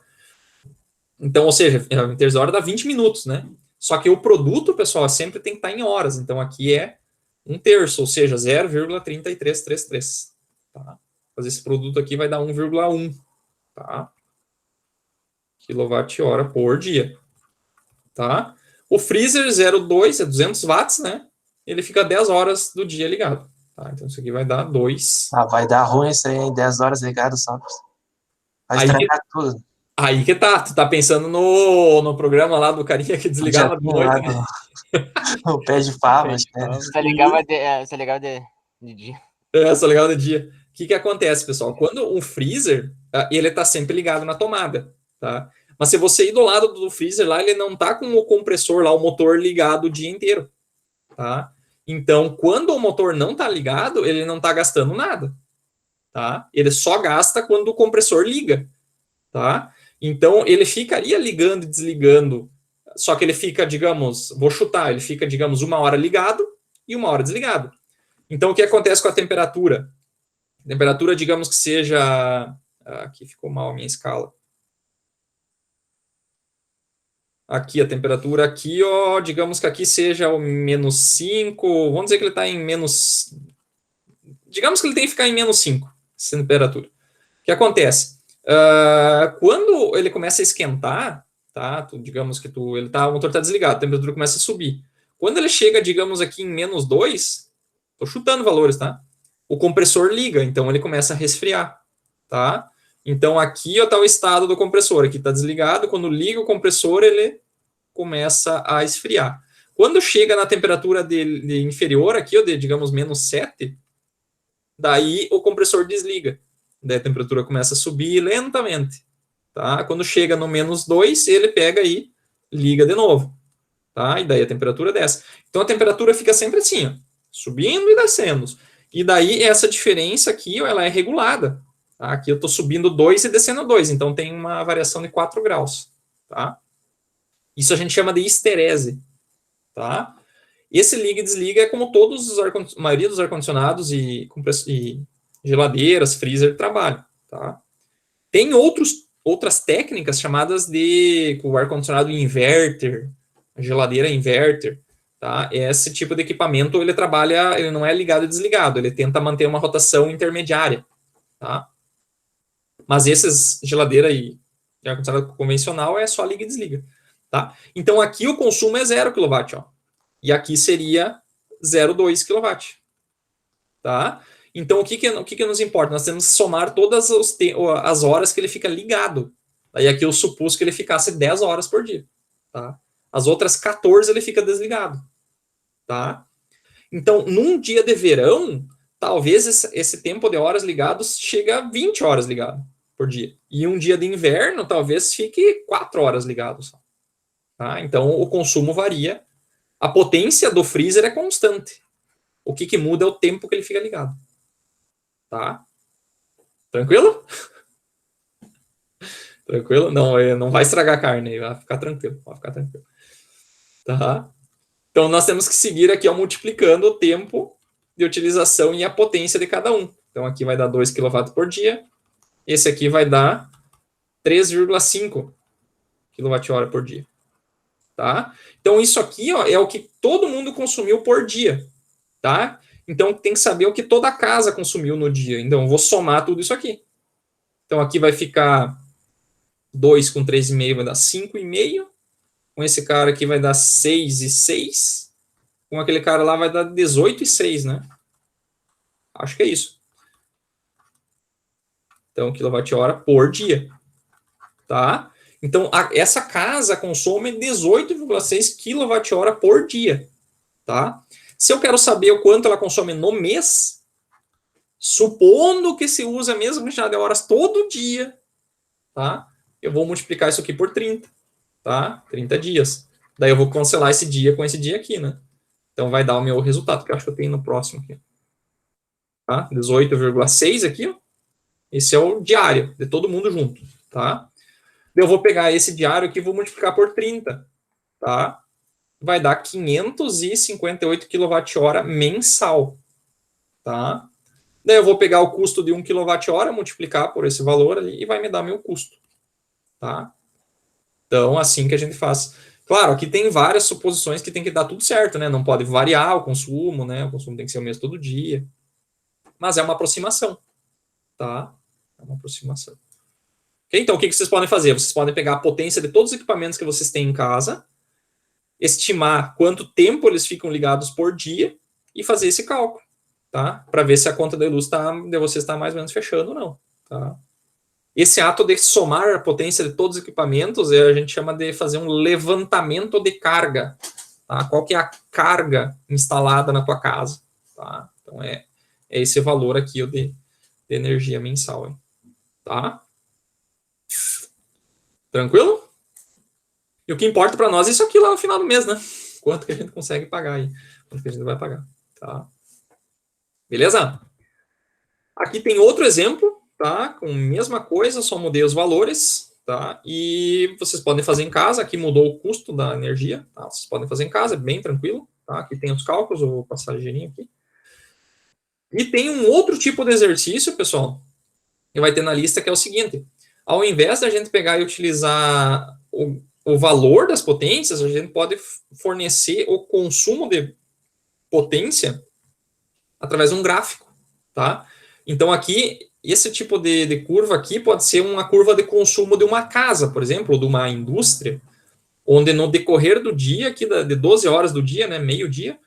Então, ou seja, 1/3 de hora dá 20 minutos, né? Só que o produto, pessoal, sempre tem que estar em horas. Então, aqui é 1/3, ou seja, 0,3333. Tá? Fazer esse produto aqui vai dar 1,1. Tá? Quilowatt-hora por dia. Tá? O freezer 0,2 é 200 watts, né? Ele fica 10 horas do dia ligado. Tá? Então, isso aqui vai dar 2. Vai dar ruim isso aí, hein? 10 horas ligado só. Vai estragar tudo. Aí que tá, tu tá pensando no programa lá do carinha que desligava de noite, né? O pé de fava, acho que é. Você ligava de dia. Só ligava de dia. O que acontece, pessoal? Quando um freezer, ele tá sempre ligado na tomada, tá? Mas se você ir do lado do freezer lá, ele não tá com o compressor lá, o motor ligado o dia inteiro, tá? Então, quando o motor não tá ligado, ele não tá gastando nada, tá? Ele só gasta quando o compressor liga, tá? Então, ele ficaria ligando e desligando, só que ele fica, digamos, vou chutar, ele fica, digamos, 1 hora ligado e 1 hora desligado. Então, o que acontece com a temperatura? A temperatura, digamos que seja... Aqui ficou mal a minha escala. Aqui, a temperatura aqui, ó, digamos que aqui seja o -5, vamos dizer que ele está em menos... Digamos que ele tem que ficar em -5, essa temperatura. O que acontece? Quando ele começa a esquentar, tá? Digamos que o motor está desligado, a temperatura começa a subir. Quando ele chega, digamos, aqui em -2, estou chutando valores, tá? O compressor liga, então ele começa a resfriar, tá? Então aqui está o estado do compressor, aqui está desligado, quando liga o compressor, ele começa a esfriar. Quando chega na temperatura de inferior, aqui, ó, digamos, -7, daí o compressor desliga. Daí a temperatura começa a subir lentamente. Tá? Quando chega no -2, ele pega e liga de novo. Tá? E daí a temperatura desce. Então a temperatura fica sempre assim, ó, subindo e descendo. E daí essa diferença aqui, ó, ela é regulada. Tá? Aqui eu estou subindo 2 e descendo 2, então tem uma variação de 4 graus. Tá? Isso a gente chama de histerese. Tá? Esse liga e desliga é como a maioria dos ar-condicionados e geladeiras, freezer trabalham. Tá? Tem outras técnicas chamadas de o ar-condicionado inverter, a geladeira inverter. tá? Esse tipo de equipamento, ele trabalha, ele não é ligado e desligado, ele tenta manter uma rotação intermediária, tá? Mas esses geladeira e ar-condicionado convencional é só liga e desliga, tá? Então aqui o consumo é 0 kW, ó. E aqui seria 0,2 kW, tá? Então o que nos importa? Nós temos que somar todas as horas que ele fica ligado. Aí aqui eu supus que ele ficasse 10 horas por dia, tá? As outras 14 ele fica desligado, tá? Então, num dia de verão, talvez esse tempo de horas ligados chega a 20 horas ligado por dia. E um dia de inverno, talvez fique 4 horas ligado só. Tá? Então, o consumo varia. A potência do freezer é constante. O que muda é o tempo que ele fica ligado. Tá? Tranquilo? Tranquilo? Não vai estragar a carne, vai ficar tranquilo. Vai ficar tranquilo. Tá? Então, nós temos que seguir aqui ó, multiplicando o tempo de utilização e a potência de cada um. Então, aqui vai dar 2 kW por dia. Esse aqui vai dar 3,5 kWh por dia. Tá? Então, isso aqui ó, é o que todo mundo consumiu por dia. Tá? Então, tem que saber o que toda a casa consumiu no dia. Então, eu vou somar tudo isso aqui. Então, aqui vai ficar 2 com 3,5 vai dar 5,5. Com esse cara aqui vai dar 6,6. Com aquele cara lá vai dar 18,6, né? Acho que é isso. Então, quilowatt-hora por dia. Tá? Então, essa casa consome 18,6 kWh por dia. Tá? Se eu quero saber o quanto ela consome no mês, supondo que se usa a mesma quantidade de horas todo dia, tá? Eu vou multiplicar isso aqui por 30. Tá? 30 dias. Daí eu vou cancelar esse dia com esse dia aqui, né? Então vai dar o meu resultado, que eu acho que eu tenho no próximo aqui. Tá? 18,6 aqui, ó. Esse é o diário, de todo mundo junto, tá? Eu vou pegar esse diário aqui e vou multiplicar por 30, tá? Vai dar 558 kWh mensal, tá? Daí eu vou pegar o custo de 1 kWh, multiplicar por esse valor ali e vai me dar meu custo, tá? Então, assim que a gente faz. Claro, aqui tem várias suposições que tem que dar tudo certo, né? Não pode variar o consumo, né? O consumo tem que ser o mesmo todo dia. Mas é uma aproximação, tá? É uma aproximação. Okay? Então, o que vocês podem fazer? Vocês podem pegar a potência de todos os equipamentos que vocês têm em casa, estimar quanto tempo eles ficam ligados por dia e fazer esse cálculo, tá? Para ver se a conta de luz de vocês está mais ou menos fechando ou não, tá? Esse ato de somar a potência de todos os equipamentos, a gente chama de fazer um levantamento de carga, tá? Qual que é a carga instalada na tua casa, tá? Então, é esse valor aqui de energia mensal, hein? Tá? Tranquilo? E o que importa para nós é isso aqui lá no final do mês, né? Quanto que a gente consegue pagar aí, quanto que a gente vai pagar, tá? Beleza? Aqui tem outro exemplo, tá? Com a mesma coisa, só mudei os valores, tá? E vocês podem fazer em casa, aqui mudou o custo da energia, tá? Vocês podem fazer em casa, é bem tranquilo, tá? Aqui tem os cálculos, eu vou passar ligeirinho aqui. E tem um outro tipo de exercício, pessoal, que vai ter na lista, que é o seguinte: ao invés da gente pegar e utilizar o valor das potências, a gente pode fornecer o consumo de potência através de um gráfico, tá? Então, aqui, esse tipo de curva aqui pode ser uma curva de consumo de uma casa, por exemplo, ou de uma indústria, onde no decorrer do dia, aqui de 12 horas do dia, né, meio-dia,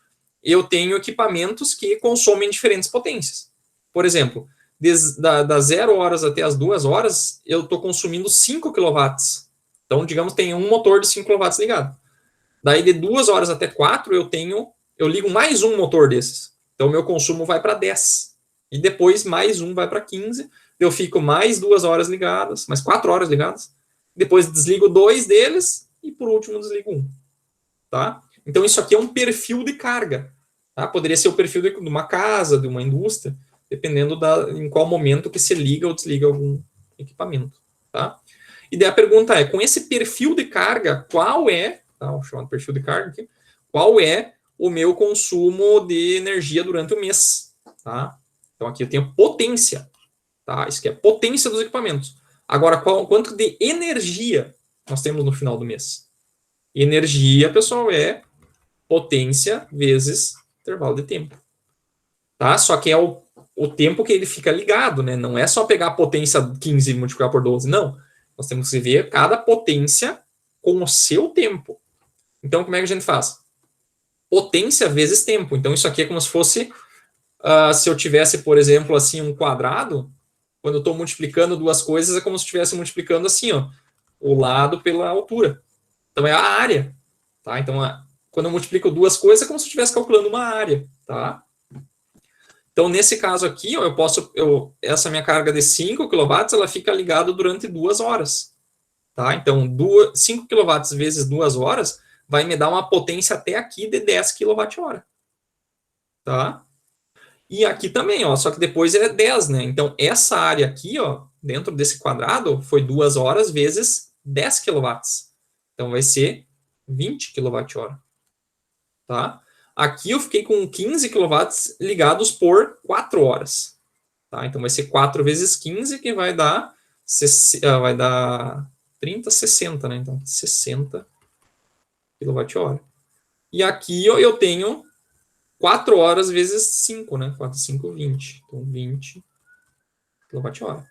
eu tenho equipamentos que consomem diferentes potências. Por exemplo, das 0 horas até as 2 horas, eu estou consumindo 5 kW. Então, digamos, tem um motor de 5 kW ligado. Daí, de 2 horas até 4, eu ligo mais um motor desses. Então, meu consumo vai para 10. E depois, mais um vai para 15. Eu fico mais 2 horas ligadas, mais 4 horas ligadas. Depois, desligo 2 deles e, por último, desligo um. Tá? Então, isso aqui é um perfil de carga. Tá? Poderia ser o perfil de uma casa, de uma indústria, dependendo em qual momento que se liga ou desliga algum equipamento. Tá? E daí a pergunta é, com esse perfil de carga, qual é, tá, vou chamar de perfil de carga aqui, qual é o meu consumo de energia durante o mês? Tá? Então, aqui eu tenho potência. Tá? Isso aqui é potência dos equipamentos. Agora, quanto de energia nós temos no final do mês? Energia, pessoal, é potência vezes intervalo de tempo. Tá? Só que é o tempo que ele fica ligado, né? Não é só pegar a potência 15 e multiplicar por 12, não. Nós temos que ver cada potência com o seu tempo. Então, como é que a gente faz? Potência vezes tempo. Então, isso aqui é como se fosse, se eu tivesse, por exemplo, assim, um quadrado, quando eu estou multiplicando duas coisas, é como se eu estivesse multiplicando assim, ó, o lado pela altura. Então, é a área. Tá? Então, quando eu multiplico duas coisas, é como se eu estivesse calculando uma área. Tá? Então, nesse caso aqui, ó, essa minha carga de 5 kW, ela fica ligada durante 2 horas. Tá? Então, 5 kW vezes 2 horas vai me dar uma potência até aqui de 10 kWh. Tá? E aqui também, ó, só que depois é 10, né? Então, essa área aqui, ó, dentro desse quadrado, foi 2 horas vezes 10 kW. Então, vai ser 20 kWh. Tá? Aqui eu fiquei com 15 kW ligados por 4 horas. Tá? Então, vai ser 4 vezes 15, que vai dar 30, 60, né? Então, 60 kWh. E aqui eu tenho 4 horas vezes 5, né? 4, 5, 20. Então, 20 kWh.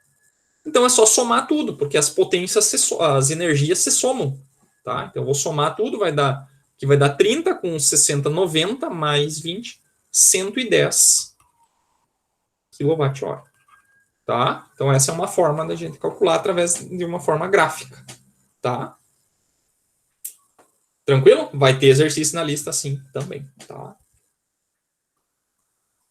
Então, é só somar tudo, porque as potências, as energias se somam. Tá? Então, eu vou somar tudo, vai dar 30 com 60, 90, mais 20, 110 kWh. Tá? Então, essa é uma forma da gente calcular através de uma forma gráfica. Tá? Tranquilo? Vai ter exercício na lista sim, também. Tá?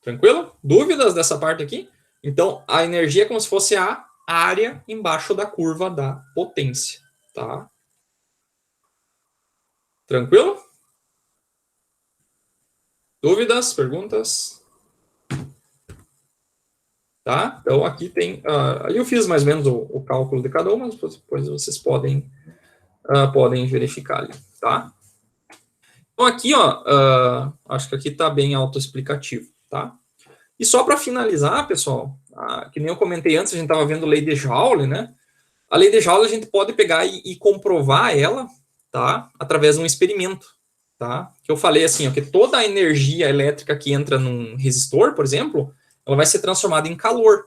Tranquilo? Dúvidas dessa parte aqui? Então, a energia é como se fosse a área embaixo da curva da potência. Tá? Tranquilo? Dúvidas? Perguntas? Tá? Então, aqui tem... aí eu fiz mais ou menos o cálculo de cada uma, mas depois vocês podem verificar ali. Tá? Então, aqui, ó, acho que aqui está bem autoexplicativo. Tá? E só para finalizar, pessoal, que nem eu comentei antes, a gente estava vendo a lei de Joule, né? A lei de Joule a gente pode pegar e comprovar ela, tá? Através de um experimento. Tá? Que eu falei assim, ó, que toda a energia elétrica que entra num resistor, por exemplo, ela vai ser transformada em calor.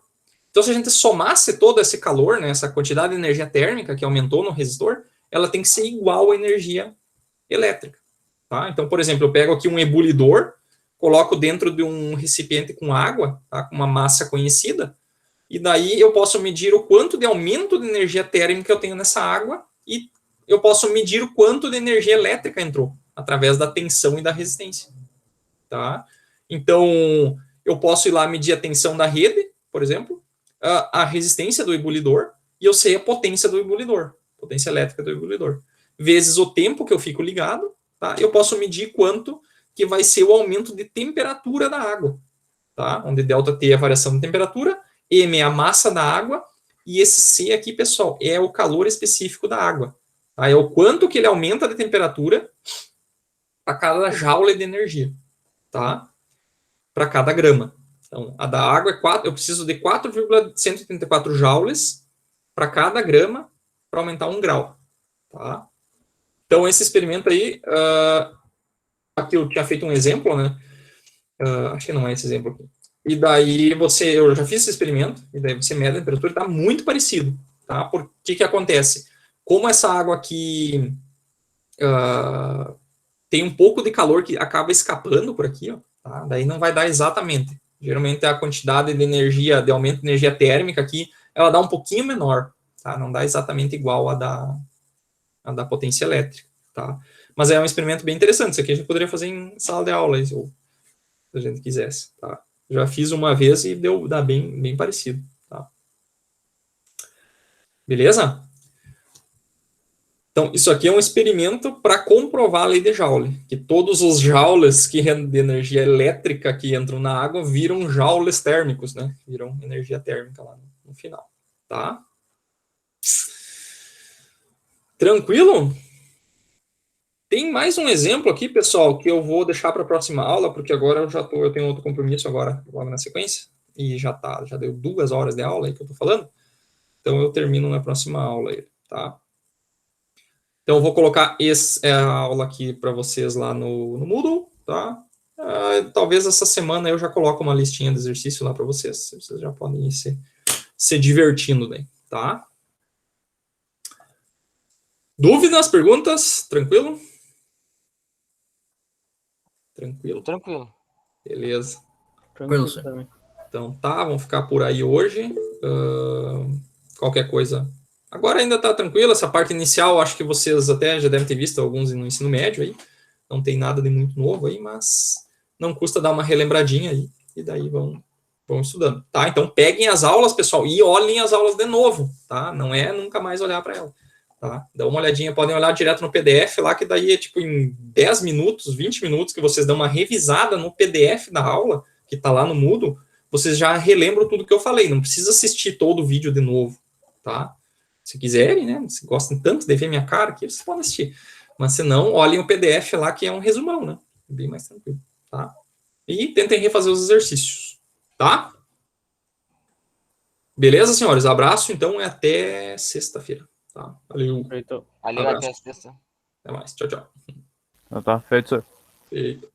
Então, se a gente somasse todo esse calor, né, essa quantidade de energia térmica que aumentou no resistor, ela tem que ser igual à energia elétrica. Tá? Então, por exemplo, eu pego aqui um ebulidor, coloco dentro de um recipiente com água, tá, com uma massa conhecida, e daí eu posso medir o quanto de aumento de energia térmica eu tenho nessa água, e eu posso medir o quanto de energia elétrica entrou, através da tensão e da resistência. Tá? Então, eu posso ir lá medir a tensão da rede, por exemplo, a resistência do ebulidor, e eu sei a potência do ebulidor, potência elétrica do ebulidor. Vezes o tempo que eu fico ligado, tá? Eu posso medir quanto que vai ser o aumento de temperatura da água. Tá? Onde ΔT é a variação de temperatura, M é a massa da água, e esse C aqui, pessoal, é o calor específico da água. Tá? É o quanto que ele aumenta de temperatura a cada joule de energia, tá? Para cada grama. Então, a da água é 4, eu preciso de 4,184 joules para cada grama para aumentar 1 grau, tá? Então, esse experimento aí, aqui eu tinha feito um exemplo, né? Acho que não é esse exemplo aqui. E daí eu já fiz esse experimento, e daí você mede a temperatura, está muito parecido, tá? Por que acontece? Como essa água aqui tem um pouco de calor que acaba escapando por aqui, ó, tá? Daí não vai dar exatamente. Geralmente a quantidade de energia, de aumento de energia térmica aqui, ela dá um pouquinho menor, tá? Não dá exatamente igual a da potência elétrica, tá? Mas é um experimento bem interessante, isso aqui a gente poderia fazer em sala de aula, se a gente quisesse, tá? Já fiz uma vez e dá bem parecido, tá? Beleza? Então, isso aqui é um experimento para comprovar a lei de Joule, que todos os joules de energia elétrica que entram na água viram joules térmicos, né? Viram energia térmica lá no final, tá? Tranquilo? Tem mais um exemplo aqui, pessoal, que eu vou deixar para a próxima aula, porque agora eu tenho outro compromisso agora, logo na sequência, e já deu 2 horas de aula aí que eu estou falando, então eu termino na próxima aula aí, tá? Então, eu vou colocar a aula aqui para vocês lá no Moodle, tá? Talvez essa semana eu já coloco uma listinha de exercício lá para vocês. Vocês já podem ir se divertindo daí, tá? Dúvidas, perguntas? Tranquilo? Tranquilo? Tranquilo. Beleza. Tranquilo senhor. também. Então tá, vamos ficar por aí hoje. Qualquer coisa. Agora ainda tá tranquilo, essa parte inicial, acho que vocês até já devem ter visto alguns no ensino médio aí. Não tem nada de muito novo aí, mas não custa dar uma relembradinha aí, e daí vão estudando, tá? Então peguem as aulas, pessoal, e olhem as aulas de novo, tá? Não é nunca mais olhar para ela, tá? Dá uma olhadinha, podem olhar direto no PDF lá, que daí é tipo em 10 minutos, 20 minutos que vocês dão uma revisada no PDF da aula, que tá lá no Moodle, vocês já relembram tudo que eu falei, não precisa assistir todo o vídeo de novo, tá? Se quiserem, né? Se gostam tanto de ver minha cara aqui, vocês podem assistir. Mas se não, olhem o PDF lá, que é um resumão, né? Bem mais tranquilo, tá? E tentem refazer os exercícios, tá? Beleza, senhores? Abraço, então, e até sexta-feira, tá? Valeu. Feito. Valeu, Abraço. até sexta. Até mais. Tchau, tchau. Tá feito, senhor. Feito.